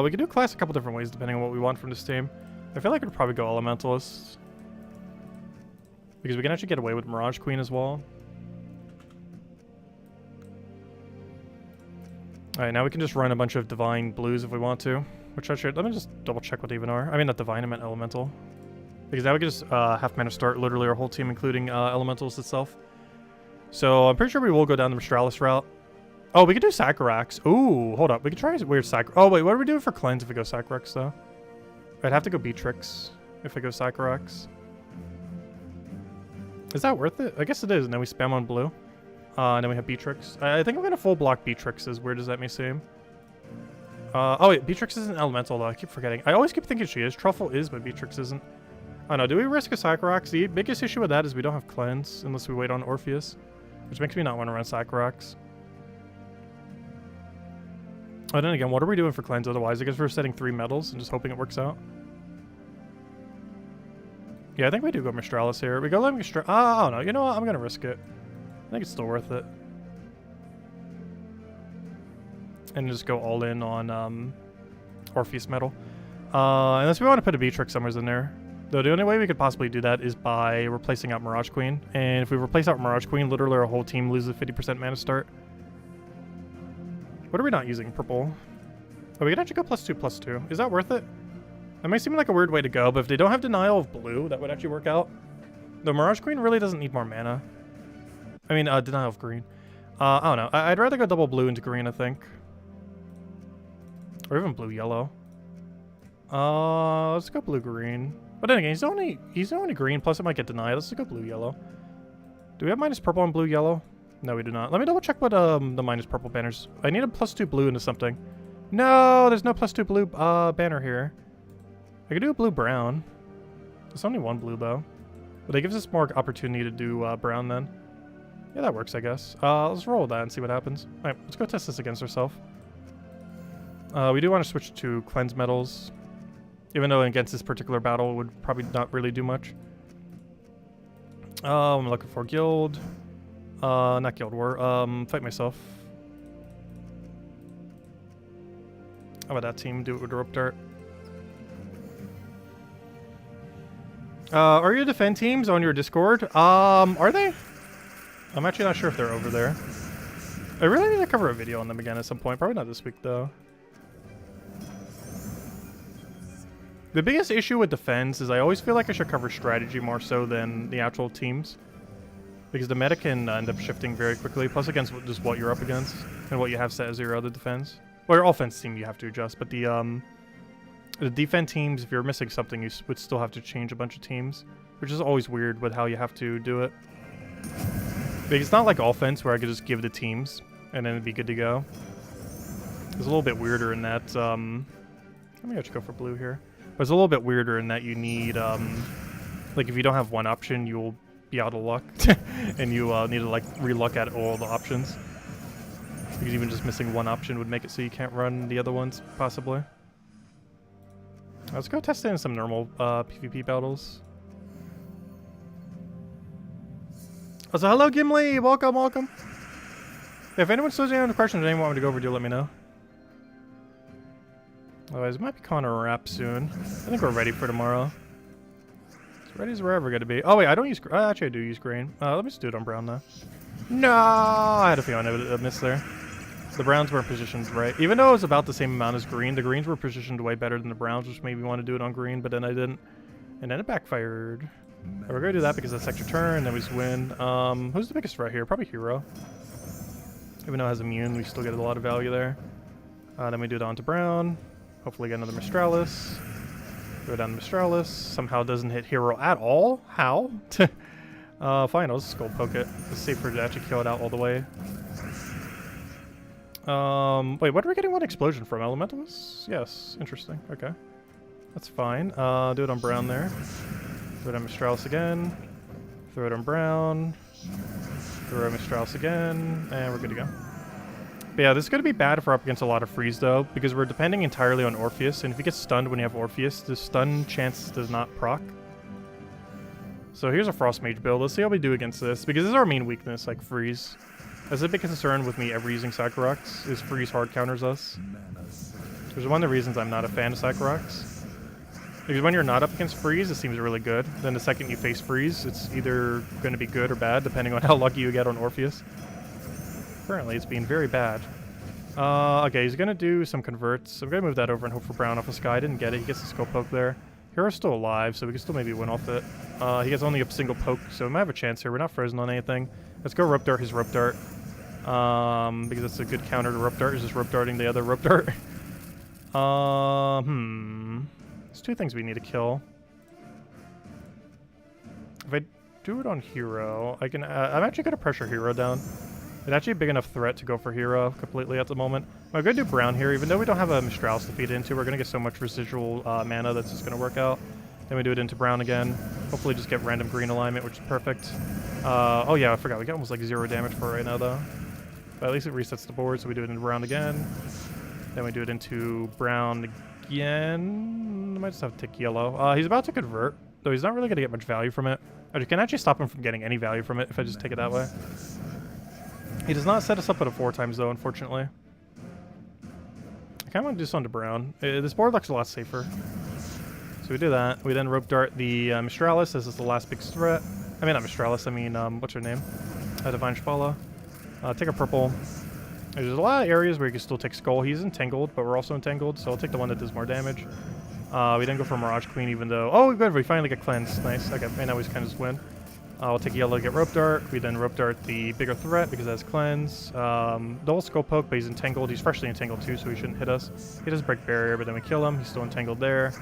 Speaker 1: We could do class a couple different ways depending on what we want from this team. I feel like we'd probably go Elementalist, because we can actually get away with Mirage Queen as well. Alright, now we can just run a bunch of Divine Blues if we want to. Which I should, let me just double check what they even are. I mean, not Divine, I meant Elemental. Because now we can just half mana start literally our whole team, including Elementals itself. So I'm pretty sure we will go down the Mistralis route. Oh, we could do Sacrorax. Ooh, hold up. We could try weird Sacrorax. Oh, wait, what do we do for Cleanse if we go Sacrorax, though? I'd have to go Beatrix if I go Sacrorax. Is that worth it? I guess it is, and then we spam on blue. And then we have Beatrix. I think I'm going to full block Beatrix, as weird as that may seem. Oh wait, Beatrix isn't elemental though, I keep forgetting. I always keep thinking she is. Truffle is, but Beatrix isn't. I don't know, do we risk a Sacrorax? The biggest issue with that is we don't have Cleanse, unless we wait on Orpheus. Which makes me not want to run Sacrorax. Oh, then again, what are we doing for Cleanse otherwise? I guess we're setting 3 metals and just hoping it works out. Yeah, I think we do go Mistralis here. We go let Mistralis. I don't know, you know what? I'm going to risk it. I think it's still worth it. And just go all in on Orpheus metal. Unless we want to put a Beatrix somewhere in there. Though the only way we could possibly do that is by replacing out Mirage Queen. And if we replace out Mirage Queen, literally our whole team loses 50% mana start. What are we not using? Purple. Oh, we can actually go +2/+2. Is that worth it? That may seem like a weird way to go, but if they don't have denial of blue, that would actually work out. The Mirage Queen really doesn't need more mana. I mean, denial of green. I don't know. I'd rather go double blue into green, I think. Or even blue-yellow. Let's go blue-green. But then again, he's only green, plus it might get denied. Let's just go blue-yellow. Do we have minus purple on blue-yellow? No, we do not. Let me double check what the minus purple banners. I need a +2 blue into something. No, there's no +2 blue banner here. I could do a blue-brown. There's only one blue though. But it gives us more opportunity to do brown then. Yeah, that works, I guess. Let's roll that and see what happens. Alright, let's go test this against ourselves. We do want to switch to cleanse metals. Even though against this particular battle it would probably not really do much. I'm looking for guild. Not guild war. Fight myself. How about that team? Do it with rope dart. Are your defend teams on your Discord? Are they? I'm actually not sure if they're over there. I really need to cover a video on them again at some point. Probably not this week though. The biggest issue with defense is I always feel like I should cover strategy more so than the actual teams. Because the meta can end up shifting very quickly, plus against just what you're up against and what you have set as your other defense. Well, your offense team you have to adjust, but the defense teams, if you're missing something, you would still have to change a bunch of teams, which is always weird with how you have to do it. Because it's not like offense where I could just give the teams and then it'd be good to go. It's a little bit weirder in that, let me actually go for blue here. But it's a little bit weirder in that you need, like if you don't have one option, you'll be out of luck. And you need to like re-luck at all the options. Because even just missing one option would make it so you can't run the other ones, possibly. Let's go test it in some normal PvP battles. Oh, so hello Gimli! Welcome, welcome! If anyone still has any questions or anyone want me to go over, do let me know. Otherwise, it might be calling a wrap soon. I think we're ready for tomorrow. As ready as we're ever going to be. Oh wait, I don't use... actually, I do use green. Let me just do it on brown now. No! I had a feeling I would miss there. The browns weren't positioned right. Even though it was about the same amount as green, the greens were positioned way better than the browns, which made me want to do it on green, but then I didn't. And then it backfired. But we're going to do that because that's extra turn, then we just win. Who's the biggest threat here? Probably Hero. Even though it has immune, we still get a lot of value there. Then we do it onto brown. Hopefully get another Mistralis. Go down to Mistralis. Somehow doesn't hit Hero at all. How? Fine, I'll just skull poke it. It's safer to actually kill it out all the way. Wait, what are we getting one explosion from? Elementalists? Yes, interesting. Okay. That's fine. Do it on brown there. Throw it on Mistralis again. Throw it on brown. Throw it on Mistralis again. And we're good to go. But yeah, this is going to be bad if we're up against a lot of freeze though, because we're depending entirely on Orpheus, and if you get stunned when you have Orpheus, the stun chance does not proc. So here's a Frost Mage build. Let's see how we do against this, because this is our main weakness, like freeze. That's a big concern with me ever using Cyclorox, is freeze hard counters us. Which is one of the reasons I'm not a fan of Cyclorox. Because when you're not up against freeze, it seems really good. Then the second you face freeze, it's either going to be good or bad, depending on how lucky you get on Orpheus. Currently, it's being very bad. Okay, he's going to do some converts. I'm going to move that over and hope for brown off the sky. Didn't get it. He gets the skull poke there. Hero's still alive, so we can still maybe win off it. He has only a single poke, so we might have a chance here. We're not frozen on anything. Let's go rope dart his rope dart. Because that's a good counter to rope dart. Is just rope darting the other rope dart. There's two things we need to kill. If I do it on Hero, I can... I'm actually going to pressure Hero down. It's actually a big enough threat to go for Hero completely at the moment. I'm going to do brown here. Even though we don't have a Mistralis to feed into, we're going to get so much residual mana that's just going to work out. Then we do it into brown again. Hopefully just get random green alignment, which is perfect. Oh yeah, I forgot. We got almost like 0 damage for it right now, though. But at least it resets the board, so we do it into brown again. Then we do it into brown again. I might just have to take yellow. He's about to convert, though he's not really going to get much value from it. I can actually stop him from getting any value from it if I just take it that way. He does not set us up at a 4 times, though, unfortunately. I kind of want to do something to brown. This board looks a lot safer. So we do that. We then rope dart the Mistralis. This is the last big threat. I mean, not Mistralis. I mean, what's her name? Divine Shpala. Take a purple. There's a lot of areas where you can still take Skull. He's entangled, but we're also entangled, so I'll take the one that does more damage. We then go for Mirage Queen, even though... Oh, good. We finally get cleansed. Nice. Okay, and now we just kind of just win. I'll take yellow to get rope dart. We then rope dart the bigger threat because that's cleanse. Double skull poke, but he's entangled. He's freshly entangled too, so he shouldn't hit us. He does break barrier, but then we kill him. He's still entangled there.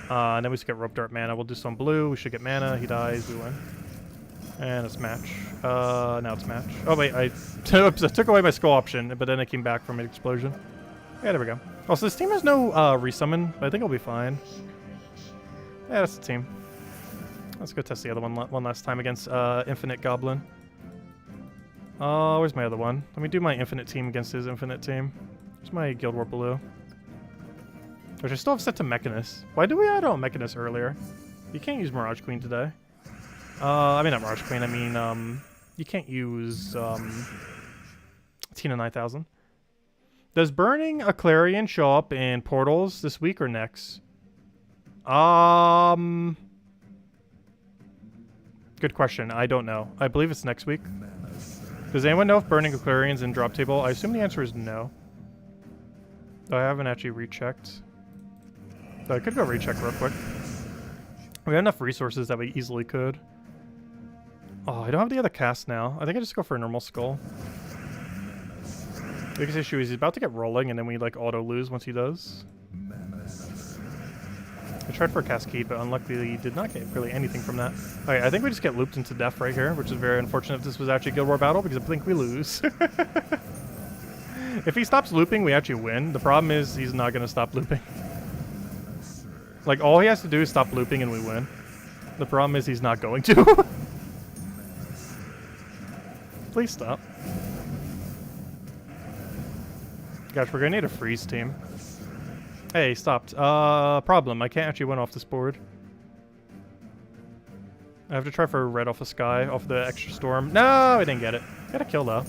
Speaker 1: And then we just get rope dart mana. We'll do some blue. We should get mana. He dies. We win. And it's match. Now it's match. Oh wait, I took away my skull option, but then it came back from an explosion. Yeah, there we go. Also, this team has no resummon, but I think it'll be fine. Yeah, that's the team. Let's go test the other one last time against Infinite Goblin. Where's my other one? Let me do my Infinite team against his Infinite team. Where's my Guild War Blue? Which I still have set to Mechanist. Why did we add on Mechanist earlier? You can't use Mirage Queen today. I mean, not Mirage Queen, I mean, you can't use, Tina 9000. Does burning a Clarion show up in portals this week or next? Good question. I don't know. I believe it's next week. Does anyone know if burning a Clarion's in drop table? I assume the answer is no. I haven't actually rechecked. So I could go recheck real quick. We have enough resources that we easily could. Oh, I don't have the other cast now. I think I just go for a normal skull. The biggest issue is he's about to get rolling and then we like auto lose once he does. I tried for a cascade, but unluckily did not get really anything from that. Okay, I think we just get looped into death right here, which is very unfortunate if this was actually a Guild War battle, because I think we lose. If he stops looping, we actually win. The problem is he's not going to stop looping. Like, all he has to do is stop looping and we win. The problem is he's not going to. Please stop. Gosh, we're going to need a freeze team. Hey, stopped. Problem. I can't actually win off this board. I have to try for a red off the sky, off the extra storm. No, I didn't get it. Got a kill, though.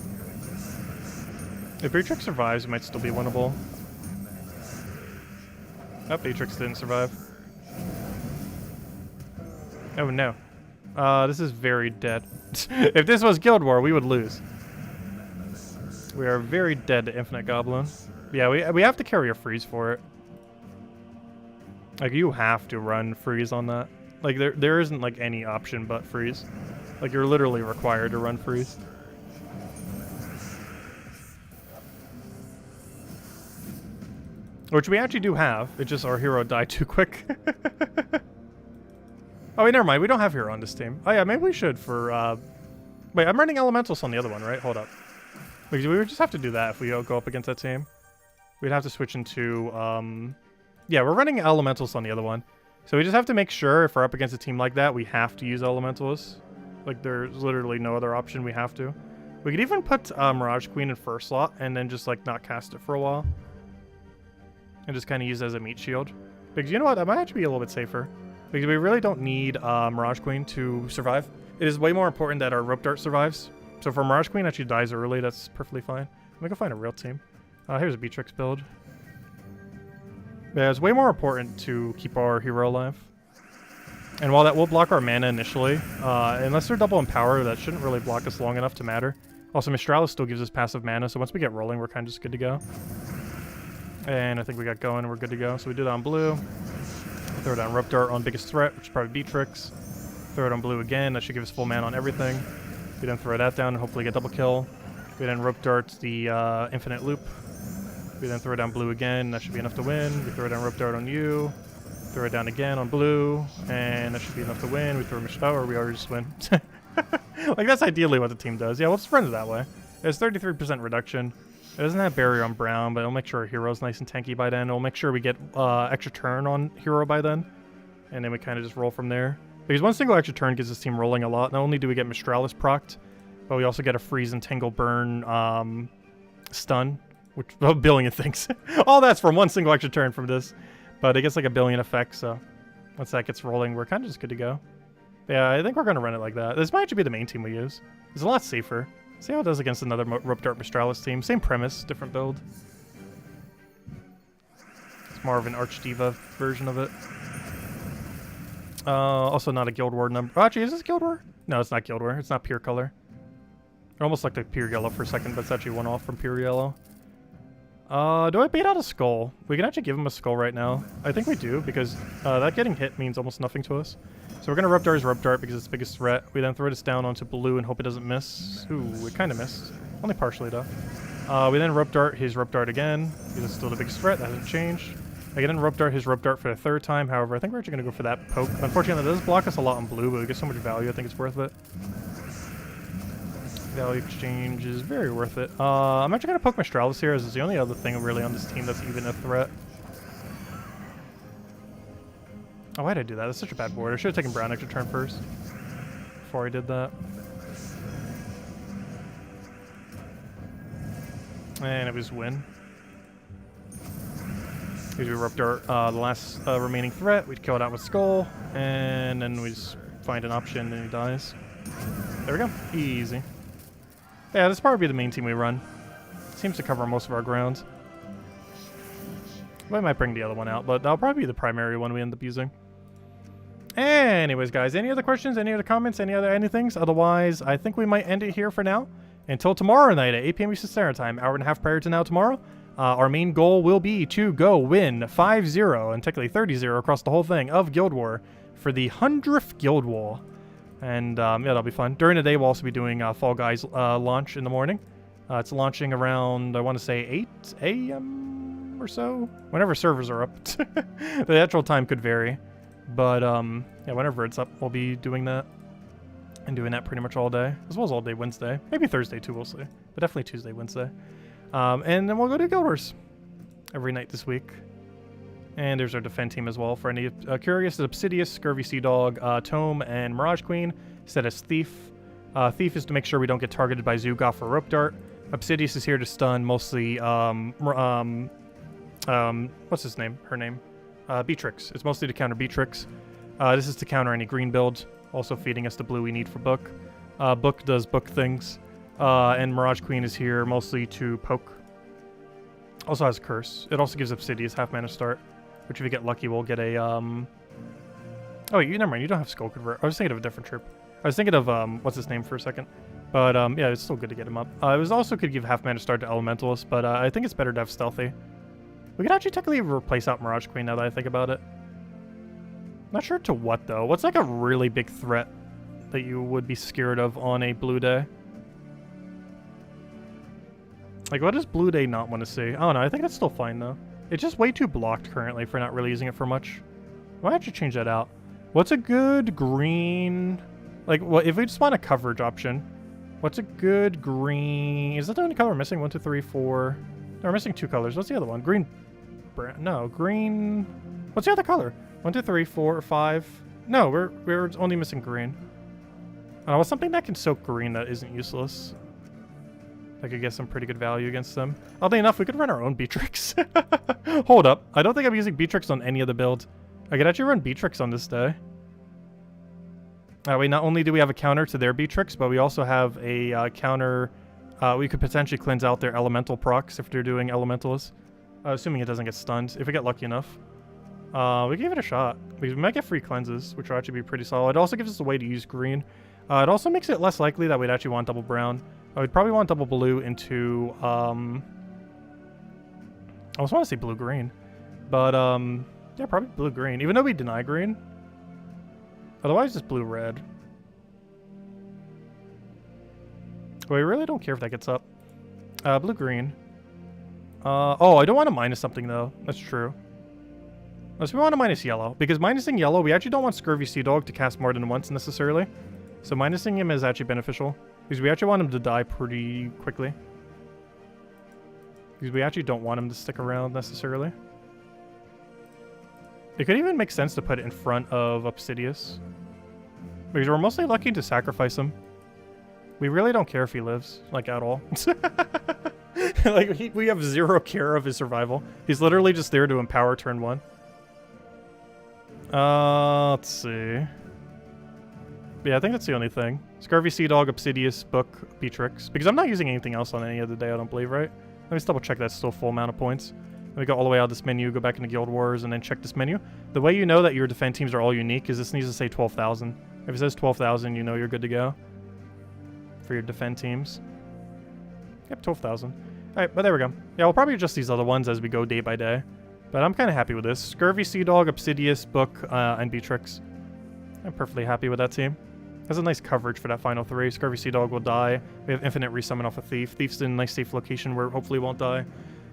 Speaker 1: If Beatrix survives, it might still be winnable. Oh, Beatrix didn't survive. Oh, no. This is very dead. If this was Guild War, we would lose. We are very dead to Infinite Goblin. Yeah, we have to carry a freeze for it. Like, you have to run freeze on that. Like, there isn't, like, any option but freeze. Like, you're literally required to run freeze. Which we actually do have. It's just our hero died too quick. Oh, wait, never mind. We don't have hero on this team. Oh, yeah, maybe we should for, Wait, I'm running Elementals on the other one, right? Hold up. Because we would just have to do that if we go up against that team. We'd have to switch into, yeah, we're running Elementals on the other one. So we just have to make sure if we're up against a team like that, we have to use Elementals. Like, there's literally no other option. We have to. We could even put Mirage Queen in first slot and then just, like, not cast it for a while. And just kind of use it as a meat shield. Because you know what? That might actually be a little bit safer. Because we really don't need Mirage Queen to survive. It is way more important that our Rope Dart survives. So if our Mirage Queen actually dies early, that's perfectly fine. Let me go find a real team. Here's a Beatrix build. Yeah, it's way more important to keep our hero alive. And while that will block our mana initially, unless they're double in power, that shouldn't really block us long enough to matter. Also, Mistralis still gives us passive mana, so once we get rolling, we're kind of just good to go. And I think we got going, and we're good to go. So we did it on blue. Throw down Rope Dart on biggest threat, which is probably Beatrix. Throw it on blue again. That should give us full mana on everything. We then throw that down and hopefully get double kill. We then Rope Dart the infinite loop. We then throw down blue again. That should be enough to win. We throw down Rope Dart on you. Throw it down again on blue. And that should be enough to win. We throw Mish or we already just win. Like, that's ideally what the team does. Yeah, we'll just run it that way. It's 33% reduction. It doesn't have barrier on brown, but it'll make sure our hero's nice and tanky by then. It'll make sure we get extra turn on hero by then. And then we kind of just roll from there. Because one single extra turn gets this team rolling a lot. Not only do we get Mistralis procced, but we also get a freeze and tangle burn stun. Which, a billion things. All that's from one single extra turn from this. But it gets like a billion effects, so once that gets rolling, we're kind of just good to go. Yeah, I think we're going to run it like that. This might actually be the main team we use. It's a lot safer. See how it does against another Rope Dart Mistralis team. Same premise, different build. It's more of an Archdiva version of it. Also not a Guild War number. Oh, actually, is this Guild War? No, it's not Guild War. It's not pure color. It almost looked like pure yellow for a second, but it's actually one off from pure yellow. Do I bait out a skull? We can actually give him a skull right now. I think we do, because that getting hit means almost nothing to us. So we're going to Rope Dart his Rope Dart because it's the biggest threat. We then throw this down onto blue and hope it doesn't miss. Ooh, it kind of missed. Only partially, though. We then Rope Dart his Rope Dart again because it's still the biggest threat. That hasn't changed. I get in Rope Dart, his Rope Dart for the 3rd time. However, I think we're actually going to go for that poke. Unfortunately, that does block us a lot on blue, but we get so much value, I think it's worth it. Value exchange is very worth it. I'm actually going to poke Mistralis here, as it's the only other thing really on this team that's even a threat. Oh, why did I do that? That's such a bad board. I should have taken Brown extra turn first before I did that. And it was win. Because we Rope Dart the last remaining threat, we'd kill it out with Skull, and then we just find an option and he dies. There we go. Easy. Yeah, this will probably be the main team we run. Seems to cover most of our ground. I might bring the other one out, but that'll probably be the primary one we end up using. Anyways, guys, any other questions, any other comments, any other anythings? Otherwise, I think we might end it here for now. Until tomorrow night at 8 p.m. Eastern Standard Time, hour and a half prior to now tomorrow, our main goal will be to go win 5-0 and technically 30-0 across the whole thing of Guild War for the 100th Guild War. And yeah, that'll be fun. During the day, we'll also be doing Fall Guys launch in the morning. It's launching around, I want to say 8 a.m. or so, whenever servers are up. The actual time could vary. But yeah, whenever it's up, we'll be doing that. And doing that pretty much all day, as well as all day Wednesday. Maybe Thursday too, we'll see. But definitely Tuesday, Wednesday. And then we'll go to Guild Wars every night this week. And there's our defend team as well. For any curious, Obsidious, Scurvy Sea Dog, Tome, and Mirage Queen. Set as Thief. Thief is to make sure we don't get targeted by Zugoff or Rope Dart. Obsidious is here to stun mostly, what's his name? Her name? Beatrix. It's mostly to counter Beatrix. This is to counter any green build. Also feeding us the blue we need for Book. Book does Book things. And Mirage Queen is here mostly to poke. Also has Curse. It also gives Obsidious half mana start. Which if you get lucky, we'll get a, Oh, wait, never mind. You don't have Skull Convert. I was thinking of a different troop. I was thinking of, what's his name for a second. But, yeah, it's still good to get him up. It was also could give half mana start to Elementalist, but I think it's better to have Stealthy. We could actually technically replace out Mirage Queen now that I think about it. Not sure to what, though. What's like a really big threat that you would be scared of on a blue day? Like, what does blue day not want to see? Oh, no, I think that's still fine, though. It's just way too blocked currently for not really using it for much. Why don't you change that out? What's a good green... Like, what if we just want a coverage option? What's a good green... Is that the only color we're missing? 1, 2, 3, 4... No, we're missing 2 colors. What's the other one? Green... No, green... What's the other color? 1, 2, 3, 4, 5... No, we're only missing green. I want something that can soak green that isn't useless. I could get some pretty good value against them. Oddly enough, we could run our own Beatrix. Hold up. I don't think I'm using Beatrix on any of the builds. I could actually run Beatrix on this day. That way, not only do we have a counter to their Beatrix, but we also have a counter... we could potentially cleanse out their Elemental procs if they're doing Elementalist. Assuming it doesn't get stunned, if we get lucky enough. We can give it a shot. We might get free cleanses, which will actually be pretty solid. It also gives us a way to use green. It also makes it less likely that we'd actually want double brown. We'd probably want double blue into, I also want to say blue-green. But, yeah, probably blue-green. Even though we deny green. Otherwise, it's blue-red. But we really don't care if that gets up. Blue-green. Oh, I don't want to minus something, though. That's true. Unless we want to minus yellow. Because minusing yellow, we actually don't want Scurvy Sea Dog to cast more than once, necessarily. So minusing him is actually beneficial. Because we actually want him to die pretty quickly. Because we actually don't want him to stick around, necessarily. It could even make sense to put it in front of Obsidious. Because we're mostly lucky to sacrifice him. We really don't care if he lives, like, at all. Like, we have zero care of his survival. He's literally just there to empower turn 1. Let's see. Yeah, I think that's the only thing. Scurvy Sea Dog, Obsidious, Book, Beatrix. Because I'm not using anything else on any other day, I don't believe, right? Let me just double check that's still full amount of points. Let me go all the way out of this menu, go back into Guild Wars, and then check this menu. The way you know that your defend teams are all unique is this needs to say 12,000. If it says 12,000, you know you're good to go. For your defend teams. Yep, 12,000. Alright, but there we go. Yeah, we'll probably adjust these other ones as we go day by day. But I'm kind of happy with this. Scurvy Sea Dog, Obsidious, Book, and Beatrix. I'm perfectly happy with that team. Has a nice coverage for that final 3. Scurvy Sea Dog will die. We have infinite resummon off a Thief. Thief's in a nice safe location where it hopefully won't die.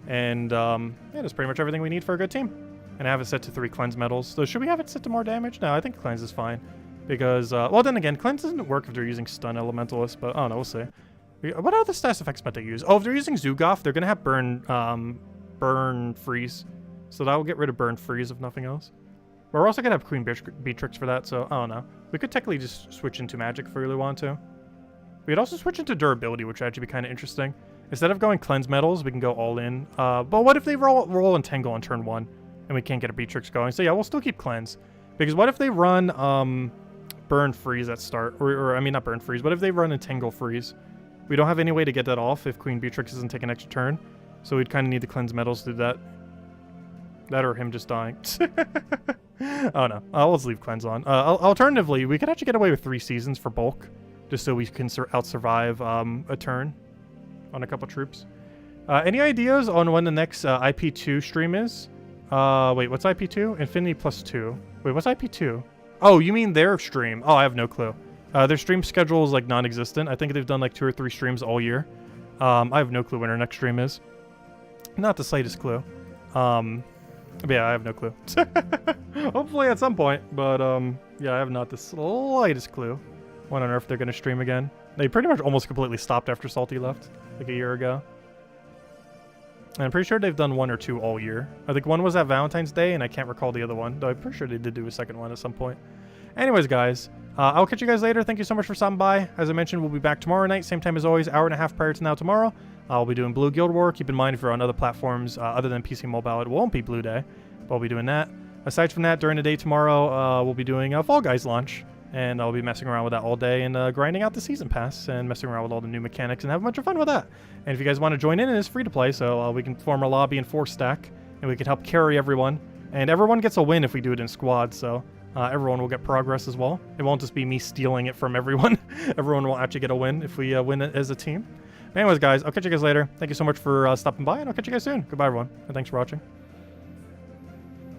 Speaker 1: And, yeah, that's pretty much everything we need for a good team. And I have it set to 3 cleanse medals. So should we have it set to more damage? No, I think cleanse is fine. Because, well then again, cleanse doesn't work if they're using stun elementalist, but I don't know, we'll see. What are the stats effects meant to use? Oh, if they're using Zugoff, they're gonna have burn freeze. So that will get rid of burn freeze if nothing else. But we're also gonna have Queen Beatrix for that, so I don't know. We could technically just switch into magic if we really want to. We could also switch into durability, which would actually be kind of interesting. Instead of going cleanse medals, we can go all in. But what if they roll Entangle on turn 1 and we can't get a Beatrix going? So yeah, we'll still keep cleanse. Because what if they run burn freeze at start? Or I mean, not burn freeze. What if they run Entangle freeze? We don't have any way to get that off if Queen Beatrix doesn't take an extra turn. So we'd kind of need the cleanse medals to do that. That or him just dying. Oh no, let's leave cleanse on. Alternatively, we could actually get away with 3 seasons for bulk. Just so we can out-survive a turn on a couple troops. Any ideas on when the next IP2 stream is? Wait, what's IP2? Infinity plus 2. Wait, what's IP2? Oh, you mean their stream? Oh, I have no clue. Their stream schedule is like non-existent. I think they've done like 2 or 3 streams all year. I have no clue when our next stream is. Not the slightest clue. But yeah, I have no clue. Hopefully at some point, but yeah, I have not the slightest clue when on earth they're going to stream again. They pretty much almost completely stopped after Salty left, like a year ago. And I'm pretty sure they've done 1 or 2 all year. I think one was at Valentine's Day, and I can't recall the other one, though I'm pretty sure they did do a second one at some point. Anyways, guys, I'll catch you guys later. Thank you so much for stopping by. As I mentioned, we'll be back tomorrow night, same time as always, hour and a half prior to now tomorrow. I'll be doing Blue Guild War. Keep in mind, if you're on other platforms other than PC Mobile, it won't be Blue Day, but I'll be doing that. Aside from that, during the day tomorrow, we'll be doing a Fall Guys launch, and I'll be messing around with that all day and grinding out the Season Pass and messing around with all the new mechanics and have a bunch of fun with that. And if you guys want to join in, it's free to play, so we can form a lobby in 4-stack, and we can help carry everyone. And everyone gets a win if we do it in squad, so everyone will get progress as well. It won't just be me stealing it from everyone. Everyone will actually get a win if we win it as a team. But anyways, guys, I'll catch you guys later. Thank you so much for stopping by, and I'll catch you guys soon. Goodbye, everyone, and thanks for watching.